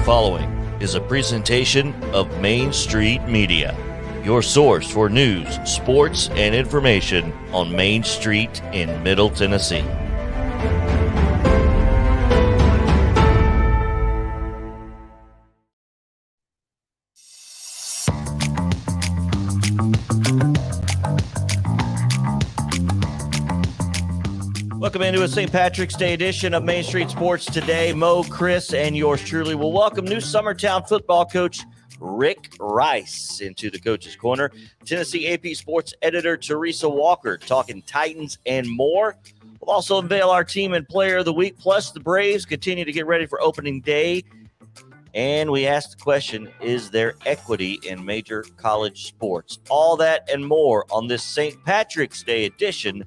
following is a presentation of Main Street Media, your source for news, sports, and information on Main Street in Middle Tennessee. Welcome into a St. Patrick's Day edition of Main Street Sports Today. Mo, Chris, and yours truly will welcome new SUMMERTOWN football coach Rick Rice into the Coach's Corner. Tennessee AP Sports editor TERESA Walker talking Titans and more. We'll also unveil our team and player of the week. Plus, the Braves continue to get ready for opening day. And we asked the question, is there equity in major college sports? All that and more on this St. Patrick's Day edition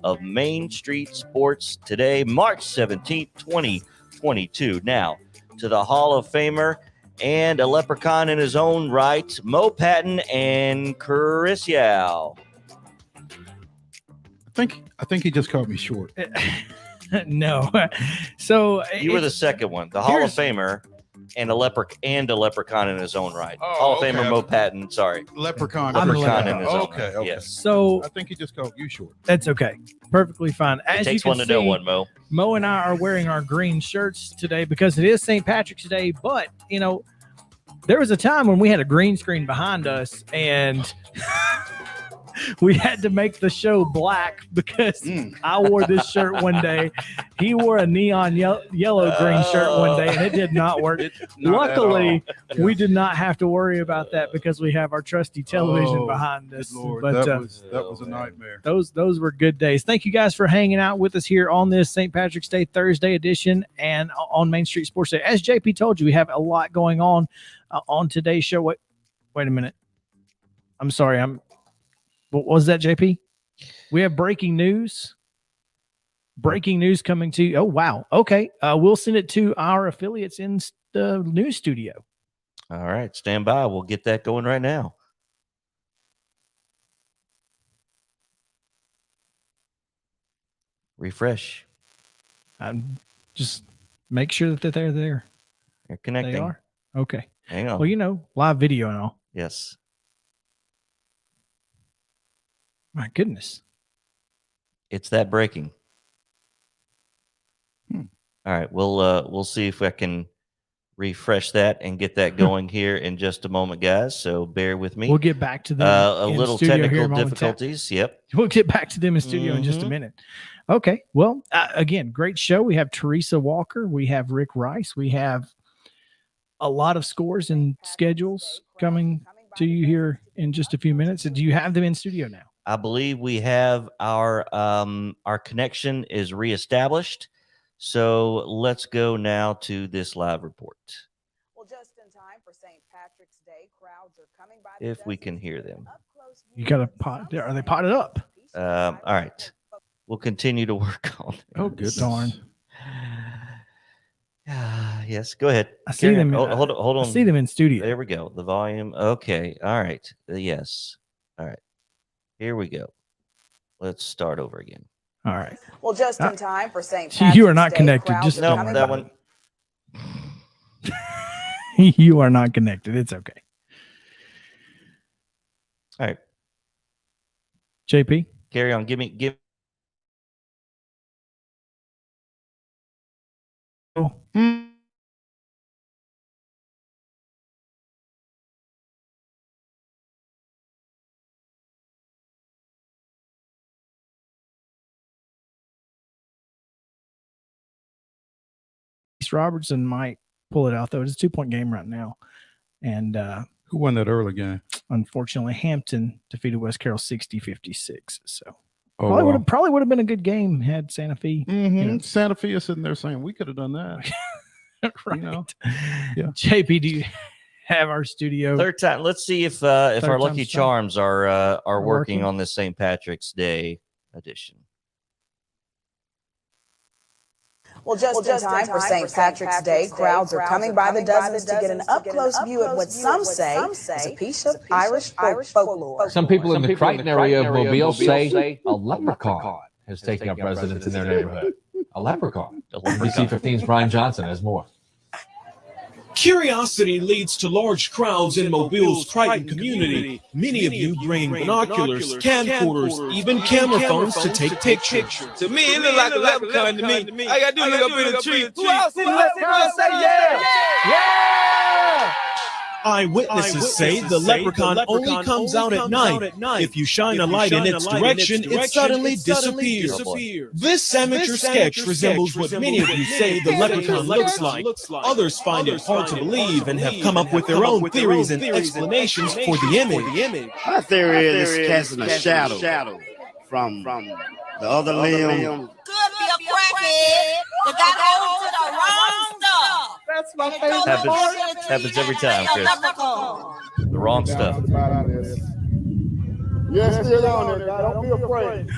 of Main Street Sports Today, March 17th, 2022. Now, to the Hall of Famer and a leprechaun in his own right, Mo Patton and Chris Yao. I think he just called me short. No. So you were the second one, the Hall of Famer and a leprechaun in his own right. Hall of Famer Mo Patton, sorry. Leprechaun in his own right. Okay. Yes. So I think he just called you short. That's okay. Perfectly fine. It takes one to know one, Mo. Mo and I are wearing our green shirts today because it is St. Patrick's Day, but, you know, there was a time when we had a green screen behind us and we had to make the show black because I wore this shirt one day. He wore a neon yellow green shirt one day, and it did not work. Luckily, we did not have to worry about that because we have our trusty television behind us. Lord, but that was a nightmare. Those were good days. Thank you guys for hanging out with us here on this St. Patrick's Day Thursday edition and on Main Street Sports Day. As JP told you, we have a lot going on today's show. Wait a minute. I'm sorry. What was that, JP? We have breaking news. Breaking news coming to you. Oh, wow. Okay. We'll send it to our affiliates in the news studio. All right. Stand by. We'll get that going right now. Refresh. Just make sure that they're there. They're connecting. They are? Okay. Hang on. Well, you know, live video and all. Yes. My goodness. It's that breaking. All right. We'll see if I can refresh that and get that going here in just a moment, guys. So bear with me. We'll get back to them. A little technical difficulties. Yep. We'll get back to them in studio in just a minute. Okay. Well, again, great show. We have TERESA Walker. We have Rick Rice. We have a lot of scores and schedules coming to you here in just a few minutes. Do you have them in studio now? I believe we have our connection is reestablished. So let's go now to this live report. Well, just in time for St. Patrick's Day, crowds are coming by. If we can hear them. You got a pot. Are they potted up? All right. We'll continue to work on it. Oh, good darn. Yes, go ahead. I see them. Hold on. I see them in studio. There we go. The volume. Okay. All right. Yes. All right. Here we go. Let's start over again. All right. Well, just in time for St. Patrick's You are not Day, connected. crowds Just are No, coming that by. one. You are not connected. It's okay. All right. JP. Carry on. Give. Robertson might pull it out, though. It's a 2-point game right now. And Who won that early game? unfortunately, Hampton defeated West Carroll 60-56. So Oh, probably would have been a good game had Santa Fe. Santa Fe is sitting there saying we could have done that. Right. You know? Yeah. JP, do you have our studio? Third time. Let's see if our Third lucky time's charms are working Working. on this St. Patrick's Day edition. Well, just in time for St. Patrick's Day, crowds are coming by the dozens to get an up-close view at what some say is a piece of Irish folklore. Some people in the Crichton area of Mobile say a leprechaun has taken up residence in their neighborhood. A leprechaun. NBC 15's Brian Johnson has more. Curiosity leads to large crowds in Mobile's Crichton community. Many of you bring binoculars, camcorders, even camera phones to take pictures. To me, it look like a leprechaun to me. I gotta do look up in the tree. Who else in the leprechaun say yeah? Eyewitnesses say the leprechaun only comes out at night. If you shine a light in its direction, it suddenly disappears. This amateur sketch resembles what many of you say the leprechaun looks like. Others find it hard to believe and have come up with their own theories and explanations for the image. My theory is it's casting a shadow from the other limb. Could be a crackhead that got hold to the wrong stuff. That's my favorite. Happens every time, Chris. The wrong stuff. Yes, still on there, guy. Don't be afraid.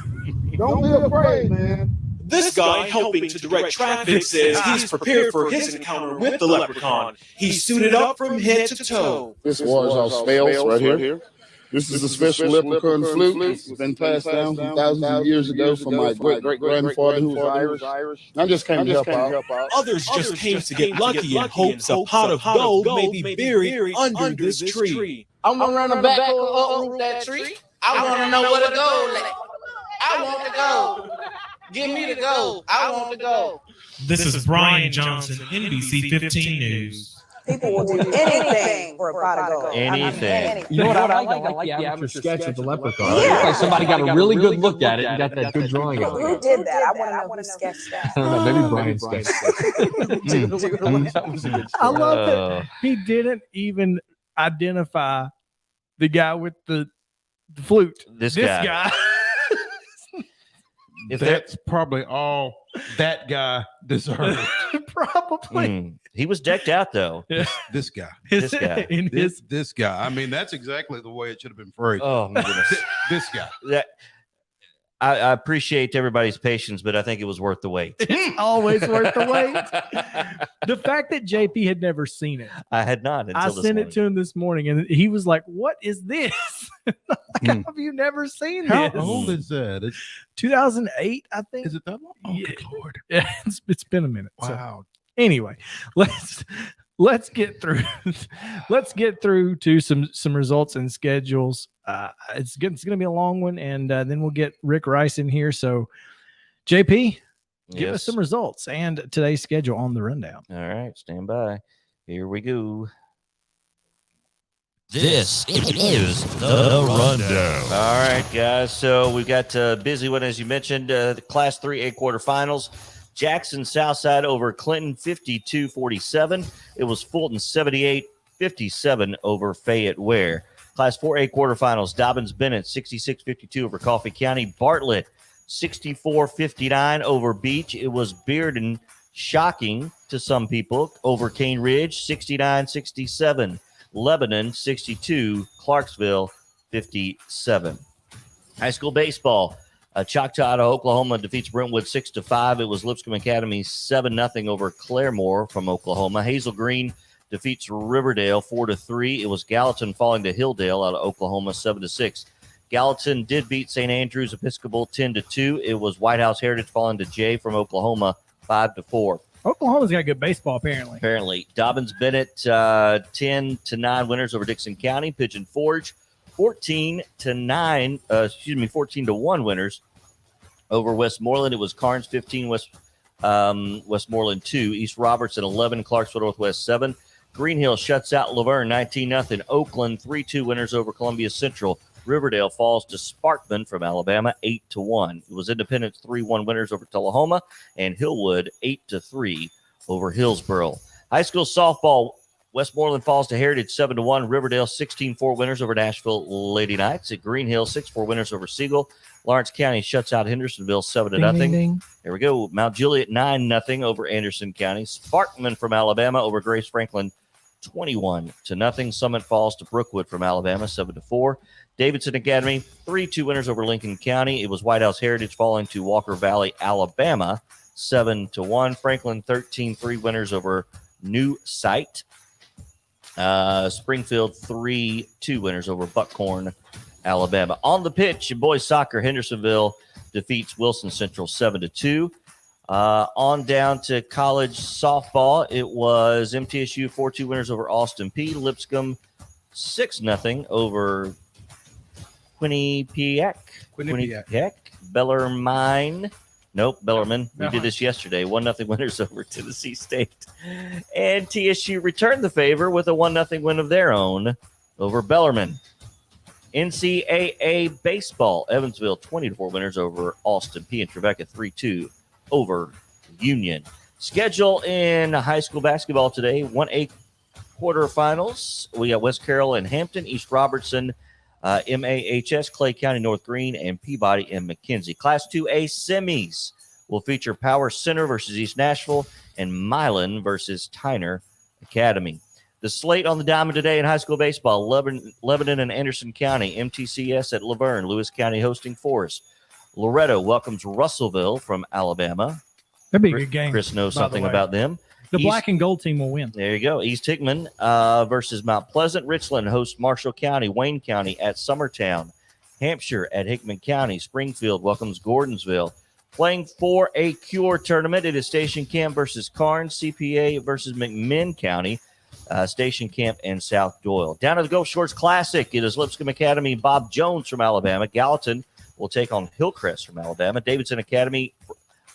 Don't be afraid, man. This guy helping to direct traffic says he's prepared for his encounter with the leprechaun. He's suited up from head to toe. This was our spells right here. This is a special leprechaun flute. It's been passed down from thousands of years ago from my great-great-grandfather who was Irish. I just came to help out. Others just came to get lucky in hopes a pot of gold may be buried under this tree. I'm gonna run the back uproot that tree. I wanna know where the gold at. I want the gold. Give me the gold. I want the gold. This is Brian Johnson, NBC 15 News. People will do anything for a pot of gold. Anything. You know what I like? I like the amateur sketch of the leprechaun. It looks like somebody got a really good look at it and got that good drawing of it. Who did that? I want to know who sketched that. I don't know, maybe Brian sketched it. I love that he didn't even identify the guy with the flute. This guy. That's probably all that guy deserved. Probably. He was decked out, though. This guy. This guy. This guy. I mean, that's exactly the way it should have been phrased. Oh, my goodness. This guy. I appreciate everybody's patience, but I think it was worth the wait. It's always worth the wait. The fact that JP had never seen it. I had not until I this sent morning. it to him this morning, and he was like, "What is this? How have you never seen How this?" old is that? It's 2008, I think. Is it that long? Oh, Yeah. good Lord. Yeah, it's been a minute. Wow. So, anyway, let's get through. Let's get through to some results and schedules. It's going to be a long one, and then we'll get Rick Rice in here. So, JP, give us some results and today's schedule on the rundown. All right, stand by. Here we go. This is the rundown. All right, guys. So we've got a busy one, as you mentioned, the Class 3A quarterfinals. Jackson Southside over Clinton 52-47. It was Fulton 78-57 over Fayette Ware. Class 4A quarterfinals, Dobbins Bennett 66-52 over Coffee County. Bartlett 64-59 over Beach. It was Bearden, shocking to some people, over Cane Ridge 69-67. Lebanon 62, Clarksville 57. High school baseball. Choctaw out of Oklahoma defeats Brentwood 6-5. It was Lipscomb Academy 7-0 over Claremore from Oklahoma. Hazel Green defeats Riverdale 4-3. It was Gallatin falling to Hilldale out of Oklahoma 7-6. Gallatin did beat St. Andrews Episcopal 10-2. It was White House Heritage falling to Jay from Oklahoma 5-4. Oklahoma's got good baseball, apparently. Dobbins Bennett 10-9 winners over Dixon County. Pigeon Forge 14-1 winners over Westmoreland. It was Carnes 15, Westmoreland 2, East Robertson 11, Clarksville Northwest 7. Green Hill shuts out Laverne 19-0. Oakland 3-2 winners over Columbia Central. Riverdale falls to Sparkman from Alabama 8-1. It was Independence 3-1 winners over Tullahoma, and Hillwood 8-3 over Hillsboro. High school softball, Westmoreland falls to Heritage 7-1. Riverdale 16-4 winners over Nashville Lady Knights. At Green Hill 6-4 winners over Siegel. Lawrence County shuts out Hendersonville 7-0. There we go. Mount Juliet 9-0 over Anderson County. Sparkman from Alabama over Grace Franklin 21-0. Summit falls to Brookwood from Alabama 7-4. Davidson Academy 3-2 winners over Lincoln County. It was White House Heritage falling to Walker Valley, Alabama 7-1. Franklin 13-3 winners over New Site. Springfield 3-2 winners over Buckhorn, Alabama. On the pitch, boys soccer, Hendersonville defeats Wilson Central 7-2. On down to college softball, it was MTSU 4-2 winners over Austin P. Lipscomb 6-0 over Quinnipiac. Bellarmine. Nope, Bellarmine. We did this yesterday. 1-0 winners over Tennessee State. And TSU returned the favor with a 1-0 win of their own over Bellarmine. NCAA baseball, Evansville 20-4 winners over Austin P. and Trevecca 3-2 over Union. Schedule in high school basketball today, 1A quarterfinals. We got West Carroll and Hampton, East Robertson, MAHS, Clay County, North Green, and Peabody and McKenzie. Class 2A semis will feature Power Center versus East Nashville and Milan versus Tyner Academy. The slate on the diamond today in high school baseball, Lebanon and Anderson County, MTCS at Laverne, Lewis County hosting Forest. Loretto welcomes Russellville from Alabama. That'd be a good game. Chris knows something about them. The black and gold team will win. There you go. East Hickman versus Mount Pleasant. Richland hosts Marshall County. Wayne County at Summertown. Hampshire at Hickman County. Springfield welcomes Gordonsville. Playing for a Cure tournament, it is Station Camp versus Karnes. CPA versus McMinn County. Station Camp and South Doyle. Down to the Gulf Shores Classic, it is Lipscomb Academy. Bob Jones from Alabama. Gallatin will take on Hillcrest from Alabama. Davidson Academy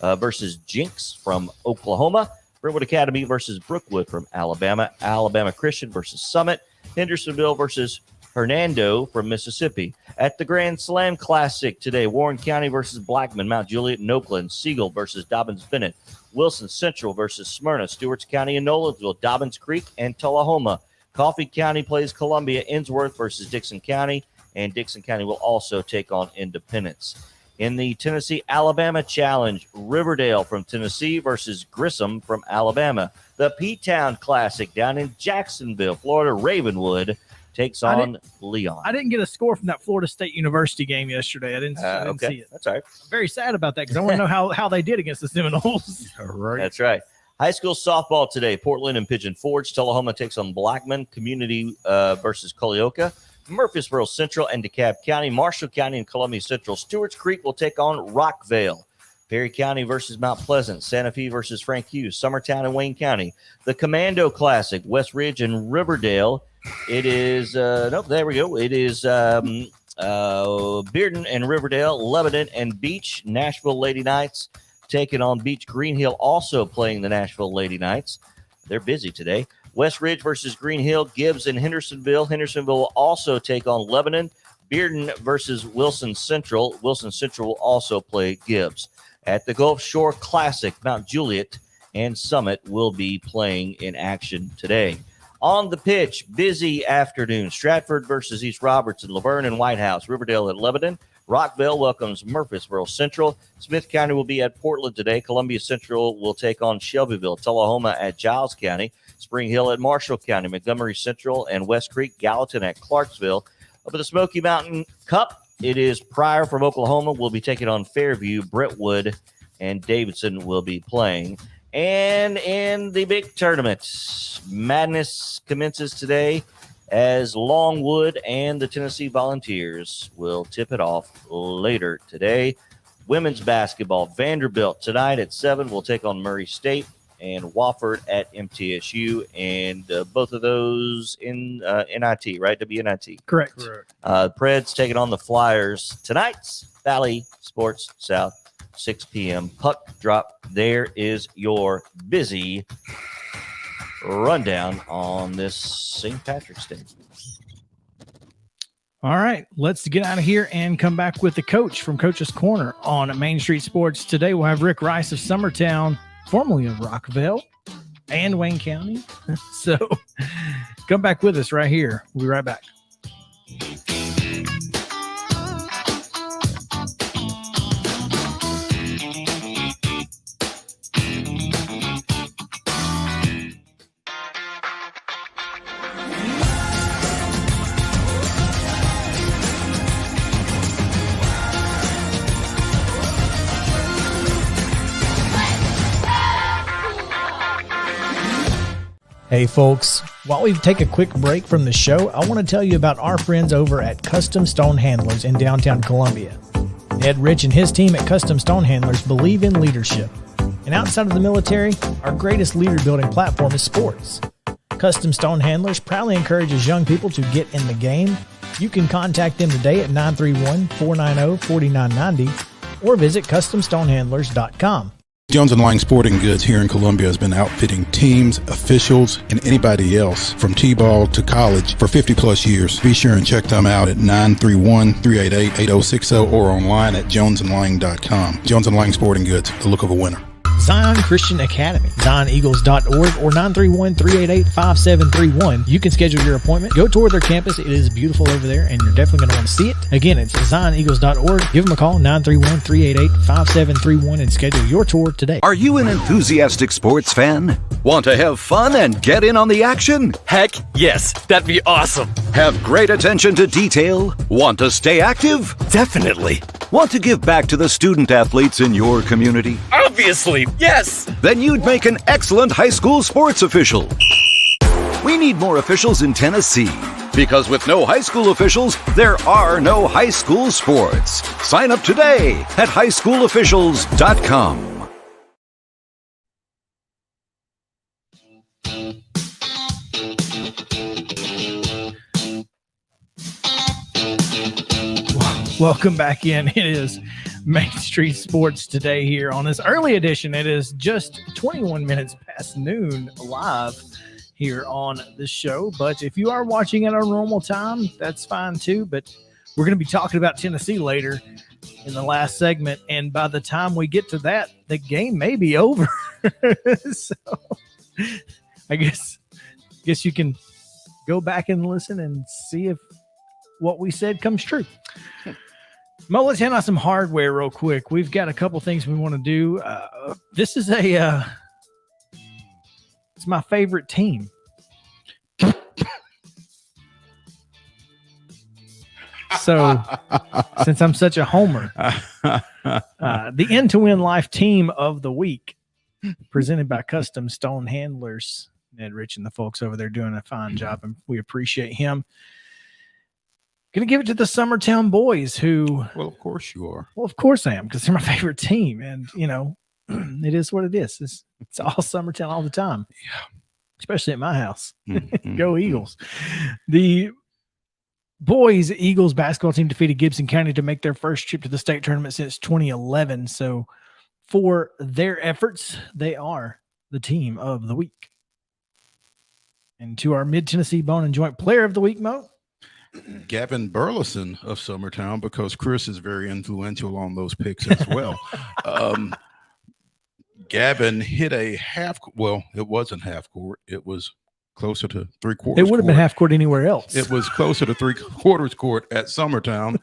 versus Jinx from Oklahoma. Brentwood Academy versus Brookwood from Alabama. Alabama Christian versus Summit. Hendersonville versus Hernando from Mississippi. At the Grand Slam Classic today, Warren County versus Blackman. Mount Juliet and Oakland. Siegel versus Dobbins-Bennett. Wilson Central versus Smyrna. Stewarts County and Nolensville. Dobbins Creek and Tullahoma. Coffee County plays Columbia. Ensworth versus Dixon County. And Dixon County will also take on Independence. In the Tennessee-Alabama Challenge, Riverdale from Tennessee versus Grissom from Alabama. The P-Town Classic down in Jacksonville, Florida, Ravenwood takes on Leon. I didn't get a score from that Florida State University game yesterday. I didn't see it. That's all right. I'm very sad about that because I want to know how they did against the Seminoles. All right. That's right. High school softball today, Portland and Pigeon Forge. Tullahoma takes on Blackman. Community versus Culleoka. Murfreesboro Central and DeKalb County. Marshall County and Columbia Central. Stewarts Creek will take on Rockvale. Perry County versus Mount Pleasant. Santa Fe versus Frank Hughes. Summertown and Wayne County. The Commando Classic, West Ridge and Riverdale. It is, there we go. It is Bearden and Riverdale. Lebanon and Beach. Nashville Lady Knights taking on Beach. Green Hill also playing the Nashville Lady Knights. They're busy today. West Ridge versus Green Hill, Gibbs and Hendersonville. Hendersonville will also take on Lebanon. Bearden versus Wilson Central. Wilson Central will also play Gibbs. At the Gulf Shore Classic, Mount Juliet and Summit will be playing in action today. On the pitch, busy afternoon. Stratford versus East Robertson, Laverne and White House, Riverdale at Lebanon. Rockville welcomes Murfreesboro Central. Smith County will be at Portland today. Columbia Central will take on Shelbyville. Tullahoma at Giles County. Spring Hill at Marshall County. Montgomery Central and West Creek. Gallatin at Clarksville. Up at the Smoky Mountain Cup, it is Pryor from Oklahoma will be taking on Fairview. Brentwood and Davidson will be playing. And in the big tournament, madness commences today as Longwood and the Tennessee Volunteers will tip it off later today. Women's basketball, Vanderbilt tonight at 7 will take on Murray State, and Wofford at MTSU, and both of those in NIT, right? WNIT. Correct. Preds taking on the Flyers tonight's Valley Sports South, 6 p.m. Puck drop. There is your busy rundown on this St. Patrick's Day. All right, let's get out of here and come back with the coach from Coach's Corner on Main Street Sports. Today we'll have Rick Rice of Summertown, formerly of Rockville and Wayne County. So come back with us right here. We'll be right back. Hey folks, while we take a quick break from the show, I want to tell you about our friends over at Custom Stone Handlers in downtown Columbia. Ed Rich and his team at Custom Stone Handlers believe in leadership, And outside of the military, our greatest leader building platform is sports. Custom Stone Handlers proudly encourages young people to get in the game. You can contact them today at 931-490-4990 or visit CustomStonehandlers.com. Jones & Lang Sporting Goods here in Columbia has been outfitting teams, officials, and anybody else from T-ball to college for 50-plus years. Be sure and check them out at 931-388-8060 or online at jonesandlang.com. Jones & Lang Sporting Goods, the look of a winner. Zion Christian Academy, ZionEagles.org or 931-388-5731. You can schedule your appointment. Go tour their campus. It is beautiful over there, and you're definitely going to want to see it. Again, it's ZionEagles.org. Give them a call, 931-388-5731, and schedule your tour today. Are you an enthusiastic sports fan? Want to have fun and get in on the action? Heck, yes. That'd be awesome. Have great attention to detail? Want to stay active? Definitely. Want to give back to the student athletes in your community? Obviously, yes. Then you'd make an excellent high school sports official. We need more officials in Tennessee, because with no high school officials, there are no high school sports. Sign up today at highschoolofficials.com. Welcome back in. It is Main Street Sports today here on this early edition. It is just 21 minutes past noon live here on the show. But if you are watching at our normal time, that's fine too. But we're going to be talking about Tennessee later in the last segment. And by the time we get to that, the game may be over. So I guess you can go back and listen and see if what we said comes true. Mo, let's hand out some hardware real quick. We've got a couple things we want to do. This is it's my favorite team. So, since I'm such a homer, the End-to-Win Life Team of the Week, presented by Custom Stone Handlers. Ned Rich and the folks over there doing a fine job, and we appreciate him. Going to give it to the Summertown boys who... Well, of course you are. Well, of course I am, because they're my favorite team. And, you know, it is what it is. It's all Summertown all the time. Yeah. Especially at my house. Mm-hmm. Go Eagles. The boys Eagles basketball team defeated Gibson County to make their first trip to the state tournament since 2011. So for their efforts, they are the team of the week. And to our Mid-Tennessee Bone and Joint Player of the Week, Mo. Gavin Burleson of Summertown, because Chris is very influential on those picks as well. Gavin hit a it wasn't half court. It was closer to three-quarters. It would have been half court anywhere else. It was closer to three-quarters court at Summertown.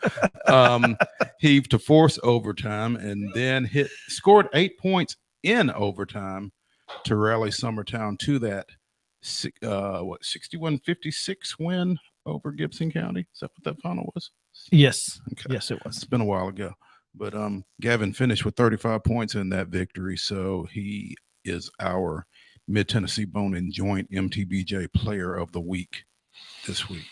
Heaved to force overtime and then scored 8 points in overtime to rally Summertown to that 61-56 win over Gibson County. Is that what that final was? Yes. Okay. Yes, it was. It's been a while ago. But Gavin finished with 35 points in that victory, so he is our Mid-Tennessee Bone and Joint MTBJ Player of the Week this week.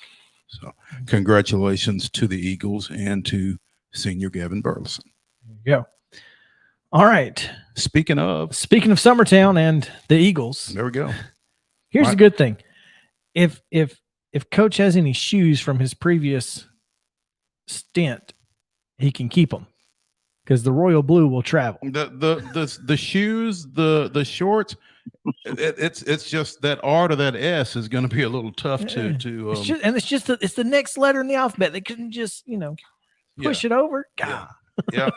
So congratulations to the Eagles and to senior Gavin Burleson. There you go. All right. Speaking of Summertown and the Eagles. There we go. Here's the good thing. If Coach has any shoes from his previous stint, he can keep them because the royal blue will travel. The shoes, the shorts, it's just that R to that S is going to be a little tough to. It's the next letter in the alphabet. They couldn't just push it over. God. Yeah.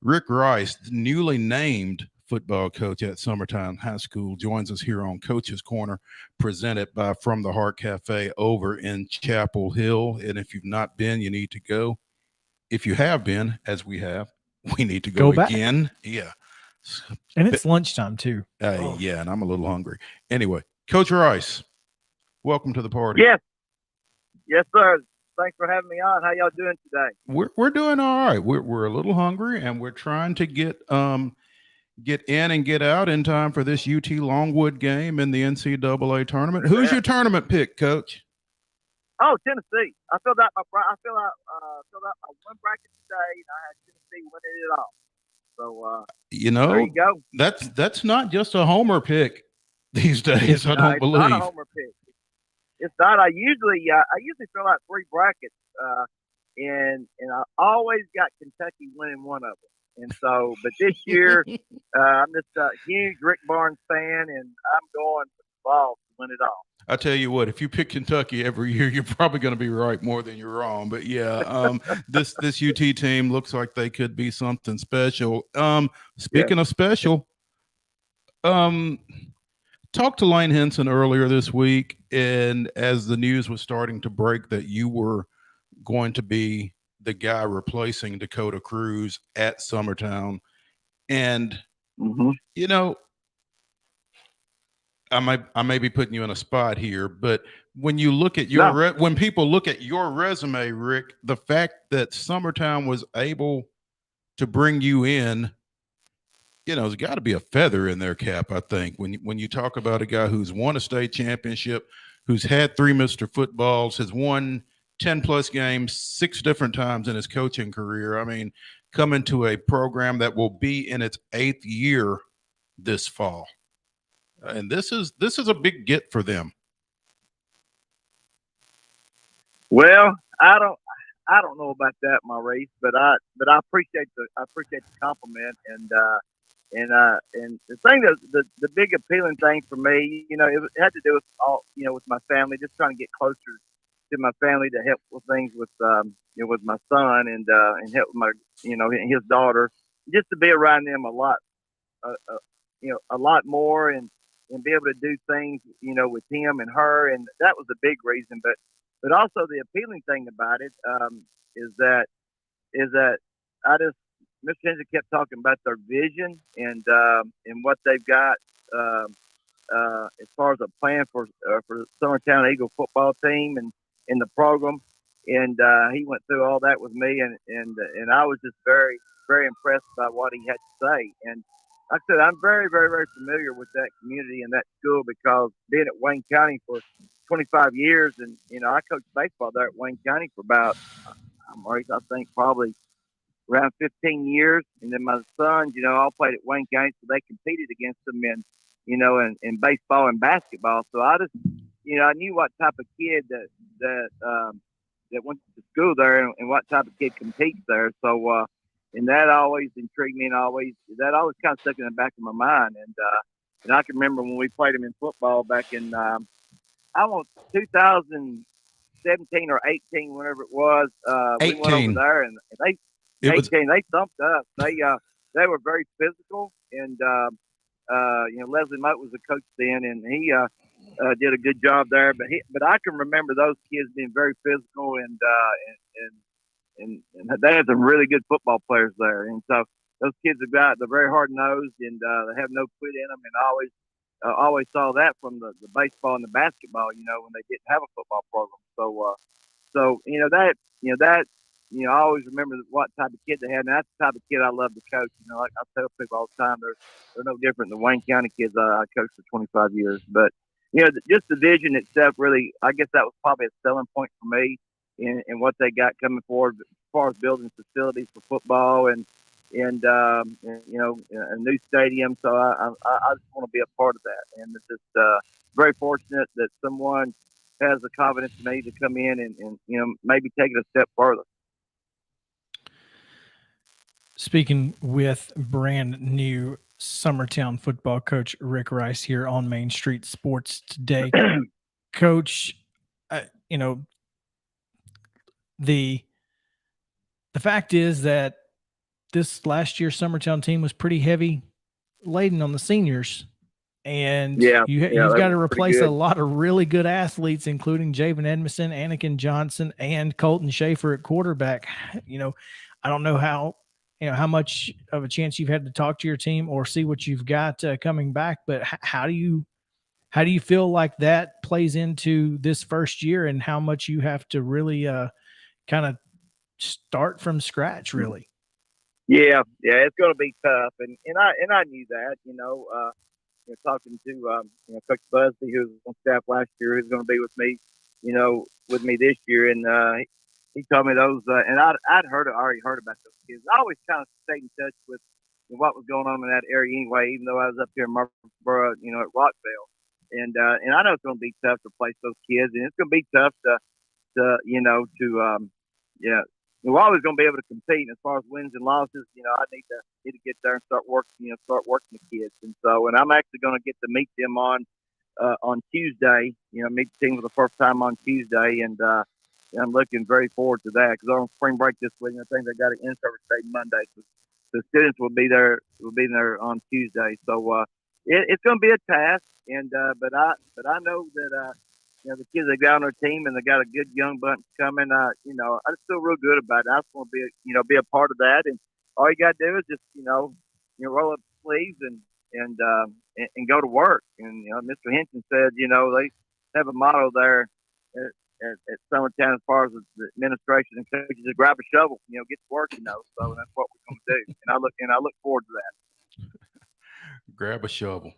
Rick Rice, newly named football coach at Summertown High School, joins us here on Coach's Corner, presented by From the Heart Cafe over in Chapel Hill. And if you've not been, you need to go. If you have been, as we have, we need to go again. Yeah. And it's lunchtime too. Yeah, and I'm a little hungry. Anyway, Coach Rice, welcome to the party. Yes, sir. Thanks for having me on. How y'all doing today? We're doing all right. We're a little hungry, and we're trying to get in and get out in time for this UT Longwood game in the NCAA tournament. Who's your tournament pick, Coach? Oh, Tennessee. I filled out my win bracket today, and I had Tennessee winning it all. So there you go. That's not just a homer pick these days. I don't It's believe. not a homer pick. It's not. I usually fill out 3 brackets, and I always got Kentucky winning one of them. And so, but this year, I'm just a huge Rick Barnes fan, and I'm going for the Vols to win it all. I tell you what, if you pick Kentucky every year, you're probably going to be right more than you're wrong. But yeah, this UT team looks like they could be something special. Speaking of special, talked to Lane Henson earlier this week, and as the news was starting to break that you were going to be the guy replacing Dakota Cruz at Summertown, and you know, I may be putting you in a spot here, but when you look at your when people look at your resume, Rick, the fact that Summertown was able to bring you in, there's got to be a feather in their cap, I think, when you talk about a guy who's won a state championship, who's had 3 Mr. Footballs, has won 10+ games 6 different times in his coaching career. I mean, coming to a program that will be in its 8th year this fall. And this is a big get for them. Well, I don't know about that, Maurice, but I appreciate the compliment, and the thing the big appealing thing for me, it had to do with with my family, just trying to get closer to my family to help with things with with my son and help with my his daughter, just to be around them a lot more and be able to do things with him and her, and that was the big reason. But also the appealing thing about it is that Mr. Henson kept talking about their vision and what they've got as far as a plan for the Summertown Eagle football team and in the program, and he went through all that with me, and I was just very, very impressed by what he had to say. And like I said, I'm very, very, very familiar with that community and that school because being at Wayne County for 25 years, and I coached baseball there at Wayne County for about I think probably around 15 years, and then my sons, all played at Wayne County, so they competed against them in baseball and basketball. So I just, I knew what type of kid that went to school there and what type of kid competes there. So and that always intrigued me, and that always kind of stuck in the back of my mind. And I can remember when we played them in football back in 2017 or 18, whenever it was. We went over there and they. They thumped us. They were very physical, and Leslie Moat was the coach then, and he did a good job there. But I can remember those kids being very physical, and they had some really good football players there. And so those kids they're very hard nosed, and they have no quit in them. And I always saw that from the baseball and the basketball. When they didn't have a football program. I always remember what type of kid they had, and that's the type of kid I love to coach. Like I tell people all the time, they're no different than the Wayne County kids I coached for 25 years. But, just the vision itself, really, I guess that was probably a selling point for me in what they got coming forward as far as building facilities for football and a new stadium. So I just want to be a part of that. And it's just very fortunate that someone has the confidence in me to come in and maybe take it a step further. Speaking with brand new Summertown football coach Rick Rice here on Main Street Sports today. Coach, the fact is that this last year's Summertown team was pretty heavy laden on the seniors, and you've got to replace a lot of really good athletes, including Javen Edmondson, Anakin Johnson, and Colton Schaefer at quarterback. I don't know how much of a chance you've had to talk to your team or see what you've got coming back, but how do you feel like that plays into this first year and how much you have to really kind of start from scratch, really? Yeah, it's going to be tough, and I knew that. Talking to Coach Busby, who was on staff last year, who's going to be with me, this year, and he told me those, and I'd already heard about those kids. I always kind of stayed in touch with what was going on in that area anyway. Even though I was up here in Murfreesboro, at Rockville, and I know it's going to be tough to place those kids, and it's going to be tough yeah. We're always going to be able to compete. As far as wins and losses, I need to get there and start working the kids. And I'm actually going to get to meet them on Tuesday. Meet the team for the first time on Tuesday, and I'm looking very forward to that because they're on spring break this week. And I think they got an in-service day Monday, so the students will be there on Tuesday. So it's going to be a task, and but I know that. The kids that got on their team and they got a good young bunch coming. I just feel real good about it. I just want to be a part of that. And all you got to do is just, roll up the sleeves and go to work. And, Mr. Hinton said, they have a motto there at Summertown as far as the administration and coaches, just grab a shovel, get to work, So that's what we're going to do. And I look forward to that. Grab a shovel.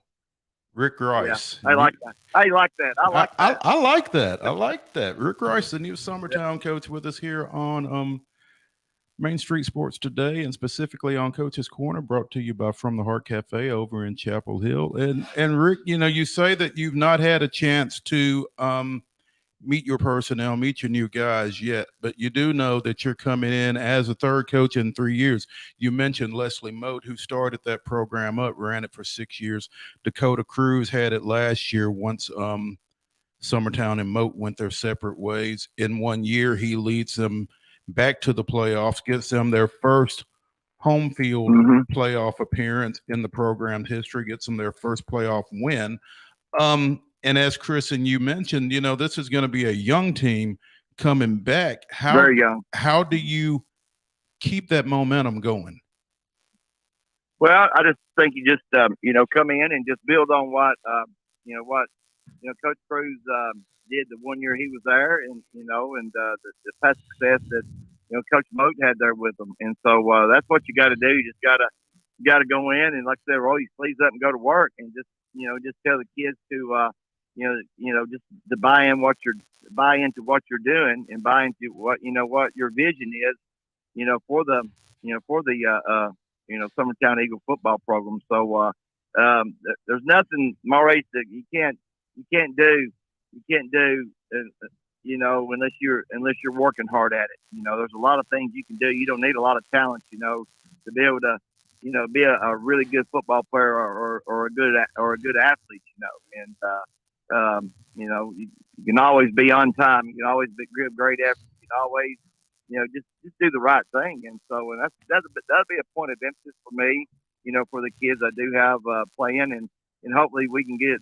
Rick Rice. Yeah, I like that. I like that. I like that. I like that. Rick Rice, the new Summertown coach, with us here on Main Street Sports today, and specifically on Coach's Corner, brought to you by From the Heart Cafe over in Chapel Hill. And Rick, you say that you've not had a chance to meet your personnel, meet your new guys yet, but you do know that you're coming in as a third coach in 3 years. You mentioned Leslie Moat, who started that program up, ran it for 6 years. Dakota Cruz had it last year once Summertown and Moat went their separate ways. In 1 year, he leads them back to the playoffs, gets them their first home field playoff appearance in the program's history, gets them their first playoff win. And as Chris and you mentioned, this is going to be a young team coming back. Very young. How do you keep that momentum going? Well, I just think you just come in and just build on what Coach Cruz did the 1 year he was there, and the past success that Coach Moat had there with them. And so that's what you got to do. You just got to go in and, like I said, roll your sleeves up and go to work, and just tell the kids to just to buy into what you're doing, and buy into what your vision is, for the Summertown Eagle football program. So there's nothing, Maurice, that you can't do unless you're working hard at it. There's a lot of things you can do. You don't need a lot of talent, to be able to be a really good football player or a good athlete, and you can always be on time. You can always give great effort. You can always, just do the right thing. And so, and that'll be a point of emphasis for me, for the kids I do have playing, and hopefully we can get,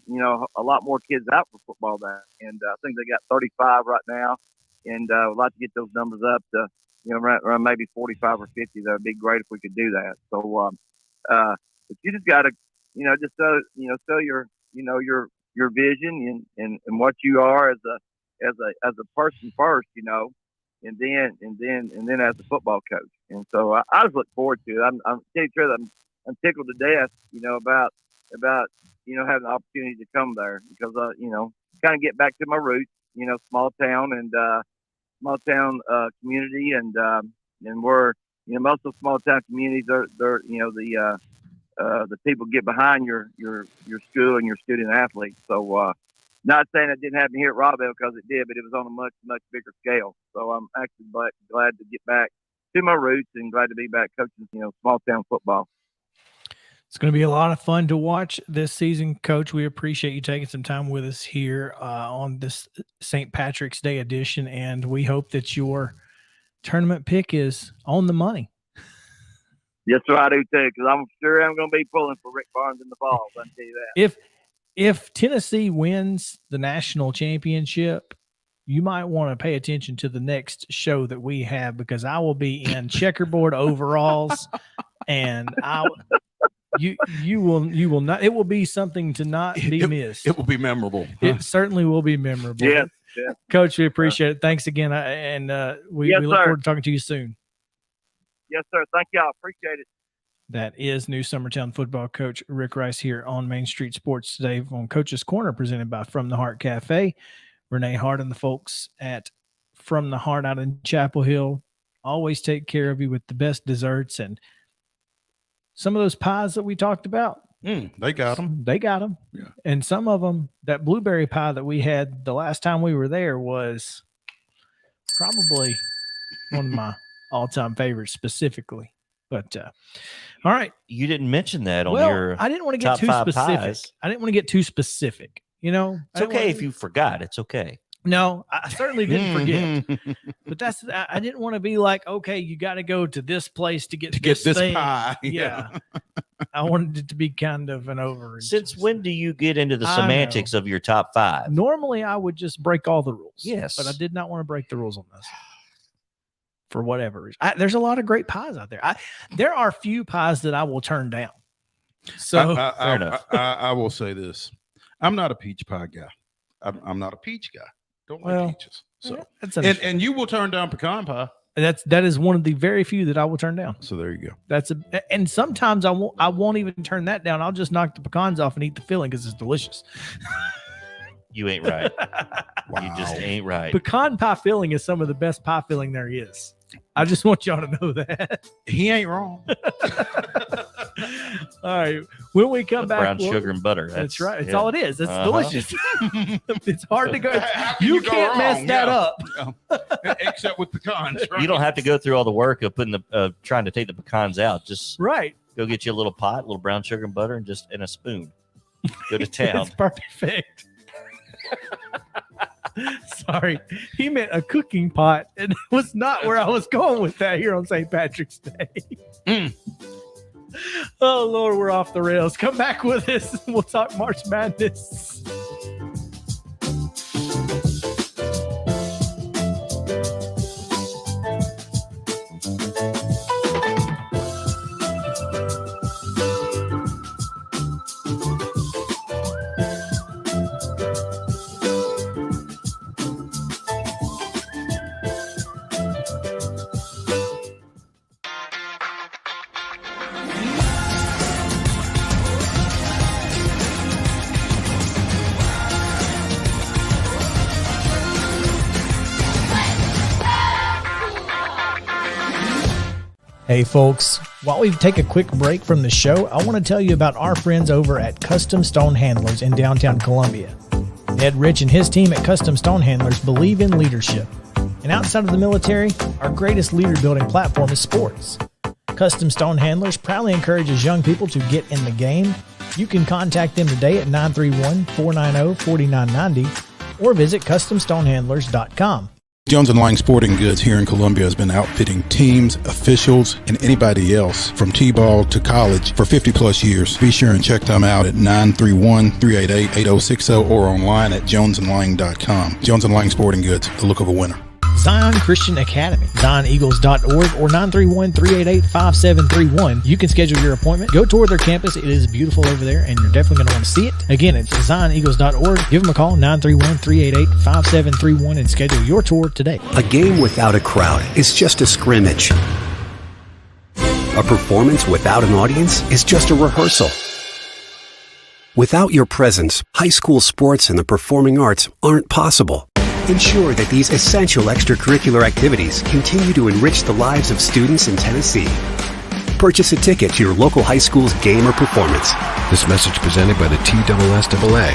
a lot more kids out for football there. And I think they got 35 right now, and I'd like to get those numbers up to, around maybe 45 or 50. That would be great if we could do that. So, but you just got to, just sell your vision and what you are as a person first, and then as a football coach. And so I just look forward to it. I'm tickled to death, about having the opportunity to come there, because kind of get back to my roots, small town community, and we're, most of small town communities are, they're the people get behind your school and your student athletes. So not saying it didn't happen here at Robbell, because it did, but it was on a much, much bigger scale. So I'm actually glad to get back to my roots, and glad to be back coaching, small town football. It's going to be a lot of fun to watch this season, Coach. We appreciate you taking some time with us here on this St. Patrick's Day edition, and we hope that your tournament pick is on the money. Yes, sir, I do too, because I'm sure I'm going to be pulling for Rick Barnes in the balls. I can tell you that. If Tennessee wins the national championship, you might want to pay attention to the next show that we have, because I will be in checkerboard overalls, and you will not. It will be something to not be missed. It will be memorable. It certainly will be memorable. Yeah. Coach, we appreciate it. Thanks again, and we look forward to talking to you soon. Yes, sir. Thank y'all. Appreciate it. That is new Summertown football coach Rick Rice here on Main Street Sports today on Coach's Corner, presented by From the Heart Cafe. Renee Hart and the folks at From the Heart out in Chapel Hill always take care of you with the best desserts, and some of those pies that we talked about. They got them. They got them. Yeah. And some of them, that blueberry pie that we had the last time we were there was probably one of my all-time favorites specifically. But all right. You didn't mention that on Well, your I didn't want to get top too 5 specific. pies. I didn't want to get too specific. You know, It's okay if you forgot. It's okay. No, I certainly didn't forget. But I didn't want to be like, okay, you got to go to this place to get this thing. pie. Yeah. I wanted it to be kind of an overreach. Since when do you get into the I semantics of your top 5? Normally, I would just break all the rules. Yes. But I did not want to break the rules on this for whatever reason. There's a lot of great pies out there. There are few pies that I will turn down. So fair enough. I will say this. I'm not a peach pie guy. I'm not a peach guy. Don't like peaches. So and you will turn down pecan pie. That is one of the very few that I will turn down. So there you go. And sometimes I won't even turn that down. I'll just knock the pecans off and eat the filling because it's delicious. You ain't right. You just ain't right. Pecan pie filling is some of the best pie filling there is. I just want y'all to know that. He ain't wrong. All right. When we come back, brown sugar and butter. That's right. It's all it is. It's delicious. It's hard to go. You can't mess that up. Except with pecans. Right? You don't have to go through all the work of putting trying to take the pecans out. Just go get you a little pot, a little brown sugar and butter, and a spoon. Go to town. It's perfect. Sorry, he meant a cooking pot, and it was not where I was going with that here on St. Patrick's Day. Oh, Lord, we're off the rails. Come back with us. We'll talk March Madness. Hey folks, while we take a quick break from the show, I want to tell you about our friends over at Custom Stone Handlers in downtown Columbia. Ed Rich and his team at Custom Stone Handlers believe in leadership. And outside of the military, our greatest leader building platform is sports. Custom Stone Handlers proudly encourages young people to get in the game. You can contact them today at 931-490-4990 or visit CustomStonehandlers.com. Jones & Lang Sporting Goods here in Columbia has been outfitting teams, officials, and anybody else from T-ball to college for 50-plus years. Be sure and check them out at 931-388-8060 or online at jonesandlang.com. Jones & Lang Sporting Goods, the look of a winner. Zion Christian Academy, ZionEagles.org or 931-388-5731. You can schedule your appointment. Go tour their campus. It is beautiful over there, and you're definitely going to want to see it. Again, it's ZionEagles.org. Give them a call, 931-388-5731, and schedule your tour today. A game without a crowd is just a scrimmage. A performance without an audience is just a rehearsal. Without your presence, high school sports and the performing arts aren't possible. Ensure that these essential extracurricular activities continue to enrich the lives of students in Tennessee. Purchase a ticket to your local high school's game or performance. This message presented by the TSSAA.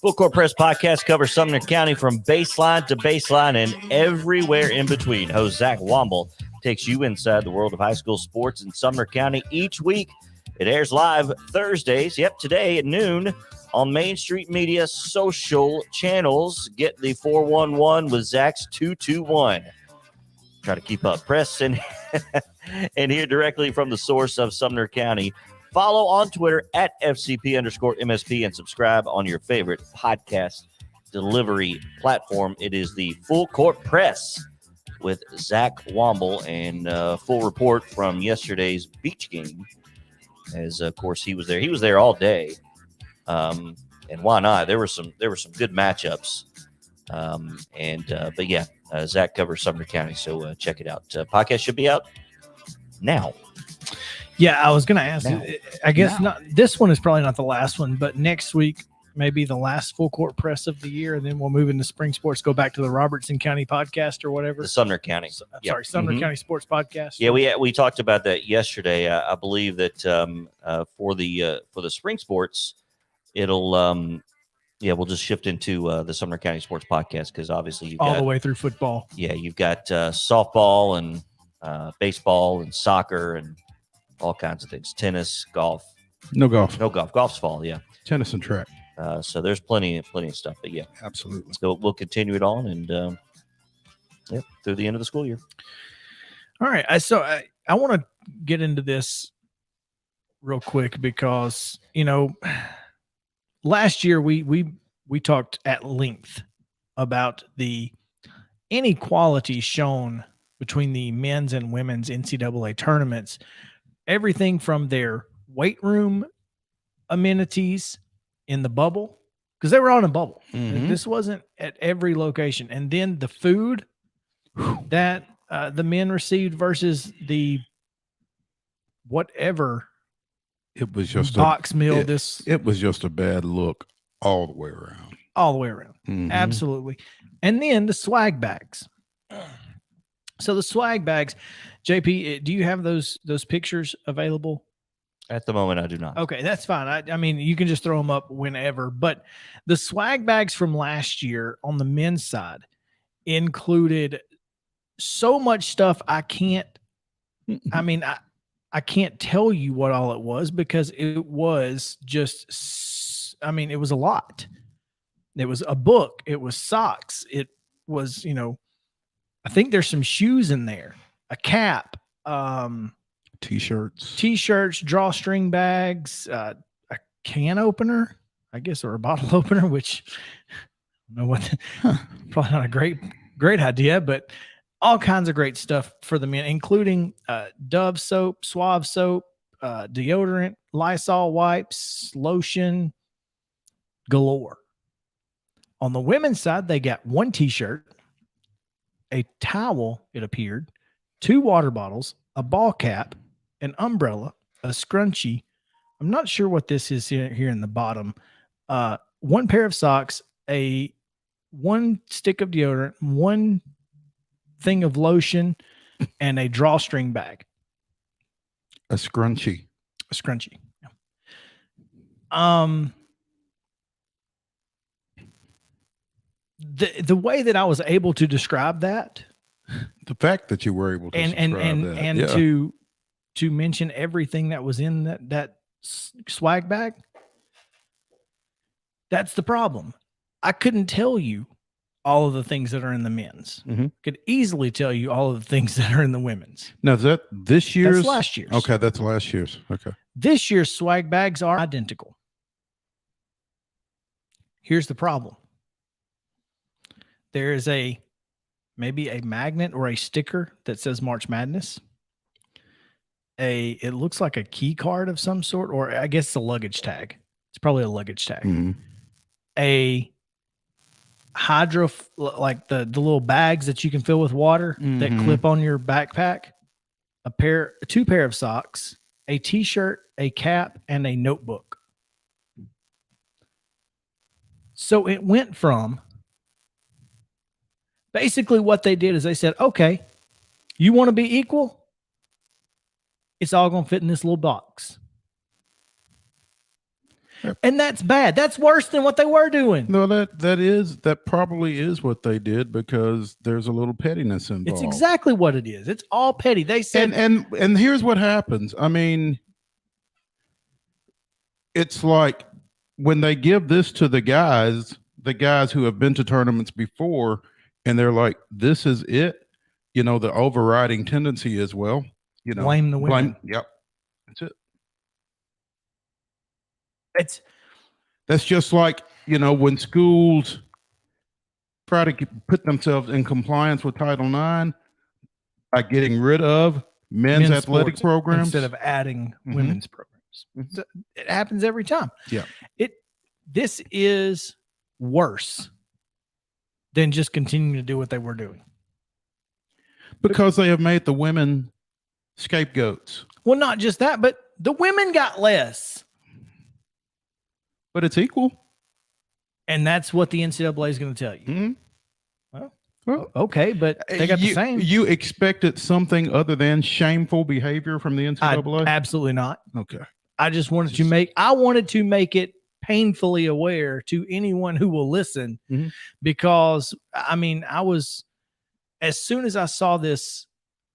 Full Court Press podcast covers Sumner County from baseline to baseline and everywhere in between. Host Zach Womble takes you inside the world of high school sports in Sumner County each week. It airs live Thursdays, today at noon on Main Street Media social channels. Get the 411 with Zach's 221. Try to keep up. Press and hear directly from the source of Sumner County. Follow on Twitter at FCP_MSP and subscribe on your favorite podcast delivery platform. It is the Full Court Press with Zach Womble, and full report from yesterday's beach game. As of course he was there. He was there all day, and why not? There were some good matchups, but Zach covers Sumner County, so check it out. Podcast should be out now. Yeah, I was going to ask. I guess not. This one is probably not the last one, but next week maybe the last full court press of the year, and then we'll move into spring sports, go back to the Robertson County podcast or whatever. The Sumner County. Sorry, Sumner County Sports Podcast. Yeah, we talked about that yesterday. I believe that for the spring sports, it'll we'll just shift into the Sumner County Sports Podcast because obviously you've all got, the way through football. Yeah, you've got softball and baseball and soccer and all kinds of things. Tennis, golf. No golf. Golf's fall. Yeah. Tennis and track. So there's plenty of stuff. But yeah, absolutely. So we'll continue it on and through the end of the school year. All right. So I want to get into this real quick because last year we talked at length about the inequality shown between the men's and women's NCAA tournaments. Everything from their weight room amenities in the bubble, because they were on a bubble. This wasn't at every location. And then the food that the men received versus the whatever it was just box meal. It was just a bad look all the way around. Absolutely. And then the swag bags. So the swag bags, JP, do you have those pictures available? At the moment, I do not. Okay, that's fine. I mean, you can just throw them up whenever. But the swag bags from last year on the men's side included so much stuff I can't tell you what all it was because it was just, it was a lot. It was a book. It was socks. It was, I think there's some shoes in there, a cap, T-shirts, drawstring bags, a can opener, I guess, or a bottle opener, which I don't know what, probably not a great idea, but all kinds of great stuff for the men, including Dove soap, Suave soap, deodorant, Lysol wipes, lotion, galore. On the women's side, they got one T-shirt, a towel, it appeared, 2 water bottles, a ball cap, an umbrella, a scrunchie. I'm not sure what this is here in the bottom. 1 pair of socks, 1 stick of deodorant, 1 thing of lotion, and a drawstring bag. A scrunchie. The way that I was able to describe that, the fact that you were able to to mention everything that was in that swag bag, that's the problem. I couldn't tell you all of the things that are in the men's. Could easily tell you all of the things that are in the women's. Now, is that this year's? That's last year's. Okay, that's last year's. Okay. This year's swag bags are identical. Here's the problem. There is maybe a magnet or a sticker that says March Madness. It looks like a key card of some sort, or I guess it's a luggage tag. It's probably a luggage tag. A hydro, like the little bags that you can fill with water that clip on your backpack. 2 pair of socks, a T-shirt, a cap, and a notebook. So it went from basically what they did is they said, okay, you want to be equal? It's all going to fit in this little box. Yep. And that's bad. That's worse than what they were doing. No, that probably is what they did because there's a little pettiness involved. It's exactly what it is. It's all petty. They said, and here's what happens. I mean, it's like when they give this to the guys who have been to tournaments before, and they're like, "This is it." The overriding tendency is, well, blame the women. Yep, that's it. That's just like, when schools try to put themselves in compliance with Title IX by getting rid of men's athletic programs instead of adding women's programs. It happens every time. Yeah. This is worse than just continuing to do what they were doing. Because they have made the women scapegoats. Well, not just that, but the women got less. But it's equal. And that's what the NCAA is going to tell you. Mm-hmm. Well, okay, but they got the same. You expected something other than shameful behavior from the NCAA? Absolutely not. Okay. I just wanted to make it painfully aware to anyone who will listen, because I mean, as soon as I saw this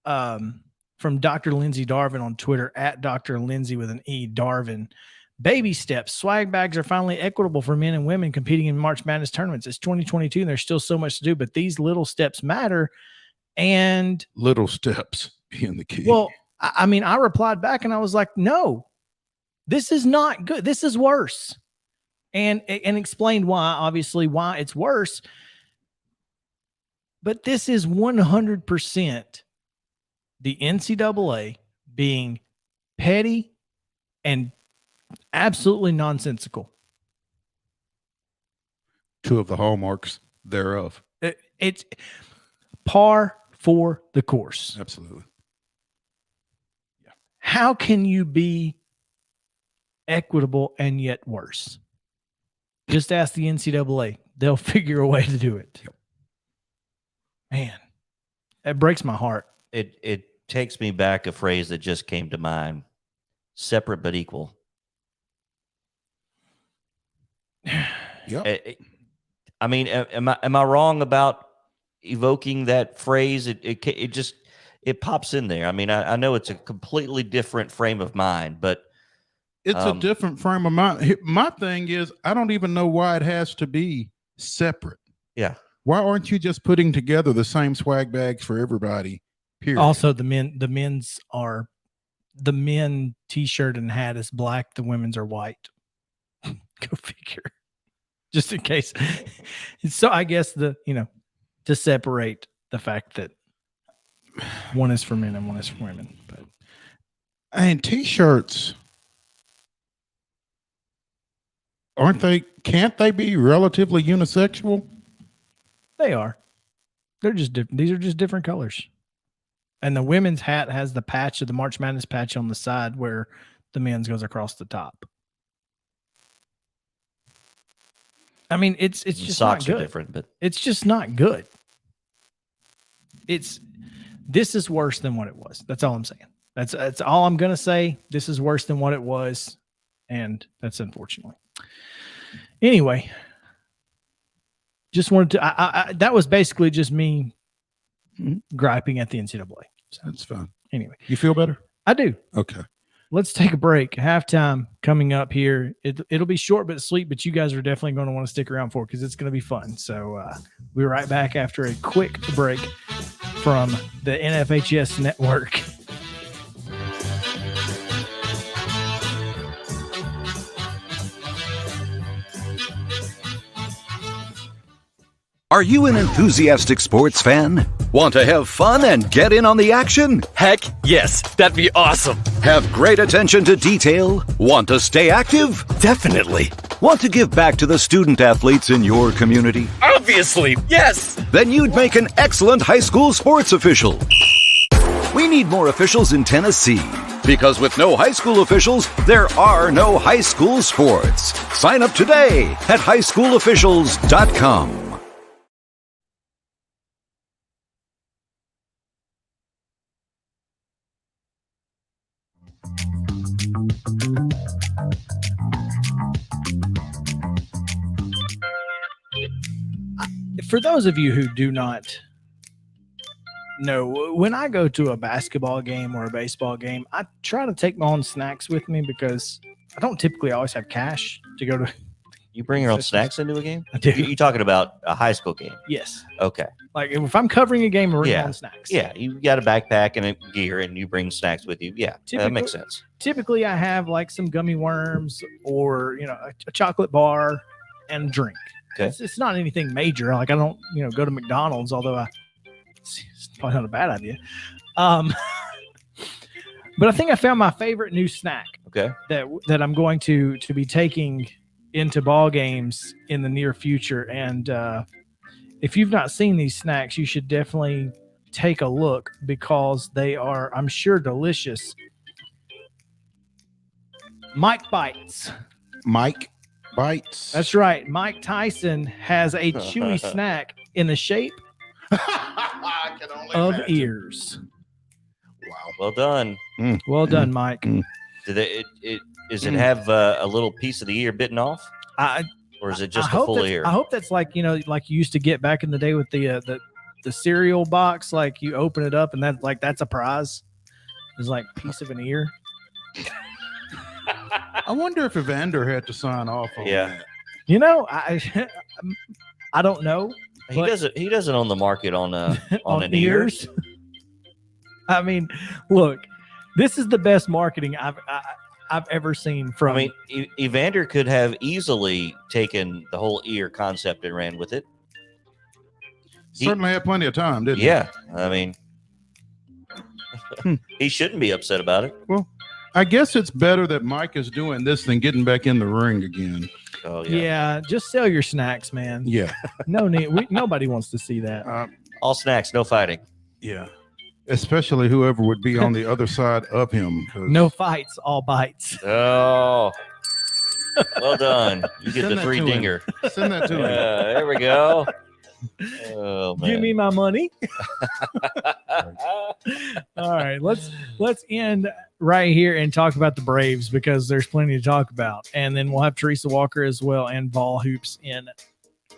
from Dr. Lindsay Darvin on Twitter, at Dr. Lindsay with an E, Darvin, baby steps, swag bags are finally equitable for men and women competing in March Madness tournaments. It's 2022 and there's still so much to do, but these little steps matter. And little steps being the key. Well, I mean, I replied back and I was like, no, this is not good. This is worse. And explained obviously why it's worse. But this is 100% the NCAA being petty and absolutely nonsensical. Two of the hallmarks thereof. It's par for the course. Absolutely. Yeah. How can you be equitable and yet worse? Just ask the NCAA. They'll figure a way to do it. Man, it breaks my heart. It takes me back a phrase that just came to mind: separate but equal. Yeah. I mean, am I wrong about evoking that phrase? It pops in there. I mean, I know it's a completely different frame of mind, but it's a different frame of mind. My thing is, I don't even know why it has to be separate. Yeah. Why aren't you just putting together the same swag bags for everybody? Period. Also, the men t-shirt and hat is black. The women's are white. Go figure. Just in case. So I guess to separate the fact that one is for men and one is for women. But and t-shirts, can't they be relatively unisexual? They are. They're just different. These are just different colors. And the women's hat has the patch of the March Madness patch on the side where the men's goes across the top. I mean, it's just socks not good. Are different, but it's just not good. This is worse than what it was. That's all I'm saying. That's all I'm gonna say. This is worse than what it was, and that's unfortunately. Anyway, just wanted to. That was basically just me griping at the NCAA. So, that's fine. Anyway, you feel better? I do. Okay. Let's take a break. Halftime coming up here. It'll be short but sweet, but you guys are definitely going to want to stick around for it because it's going to be fun. So we're right back after a quick break from the NFHS Network. Are you an enthusiastic sports fan? Want to have fun and get in on the action? Heck yes, that'd be awesome. Have great attention to detail? Want to stay active? Definitely. Want to give back to the student athletes in your community? Obviously, yes. Then you'd make an excellent high school sports official. We need more officials in Tennessee. Because with no high school officials, there are no high school sports. Sign up today at highschoolofficials.com. For those of you who do not know, when I go to a basketball game or a baseball game, I try to take my own snacks with me because I don't typically always have cash to go to. You bring your own snacks into a game? I do. You talking about a high school game? Yes. Okay. Like if I'm covering a game, I bring my own snacks. Yeah, you got a backpack and a gear, and you bring snacks with you. Yeah, that makes sense. Typically, I have like some gummy worms or a chocolate bar and a drink. Okay. It's not anything major. Like I don't go to McDonald's, although it's probably not a bad idea. But I think I found my favorite new snack. Okay. That I'm going to be taking into ball games in the near future. And if you've not seen these snacks, you should definitely take a look because they are, I'm sure, delicious. Mike Bites. Mike bites. That's right. Mike Tyson has a chewy snack in the shape I can only of imagine. ears. Wow. Well done. Well done, Mike. Does it have a little piece of the ear bitten off? Or is it just a full ear? I hope that's like you used to get back in the day with the cereal box. Like you open it up and that's a prize. It's like a piece of an ear. I wonder if Evander had to sign off on that. I don't know. He doesn't own the market on an ears. I mean, look, this is the best marketing I've ever seen from. I mean, Evander could have easily taken the whole ear concept and ran with it. Certainly had plenty of time, didn't he? Yeah, I mean, he shouldn't be upset about it. Well, I guess it's better that Mike is doing this than getting back in the ring again. Oh yeah, just sell your snacks, man. Yeah. No need. Nobody wants to see that. All snacks, no fighting. Yeah. Especially whoever would be on the other side of him. No fights, all bites. Oh, well done. You get the free dinger. Send that to him. There we go. Oh, man. Give me my money. All right, let's end right here and talk about the Braves because there's plenty to talk about, and then we'll have Teresa Walker as well and Vol Hoops in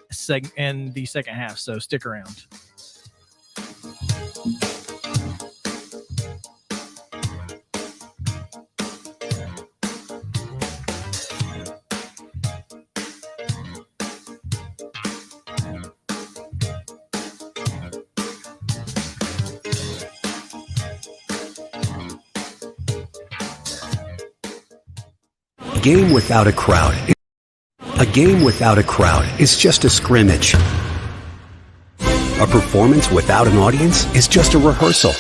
the second half. So stick around. A game without a crowd is just a scrimmage. A performance without an audience is just a rehearsal.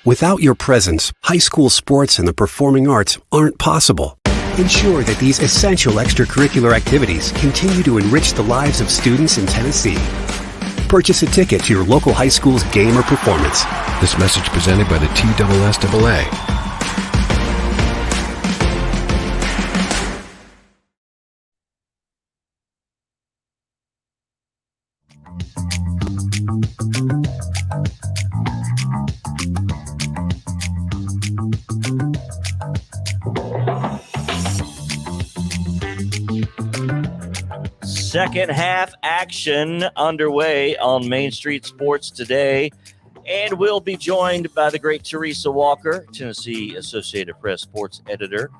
Without your presence, high school sports and the performing arts aren't possible. Ensure that these essential extracurricular activities continue to enrich the lives of students in Tennessee. Purchase a ticket to your local high school's game or performance. This message presented by the TSSAA. Second half action underway on Main Street Sports today. And we'll be joined by the great Teresa Walker, Tennessee Associated Press sports editor.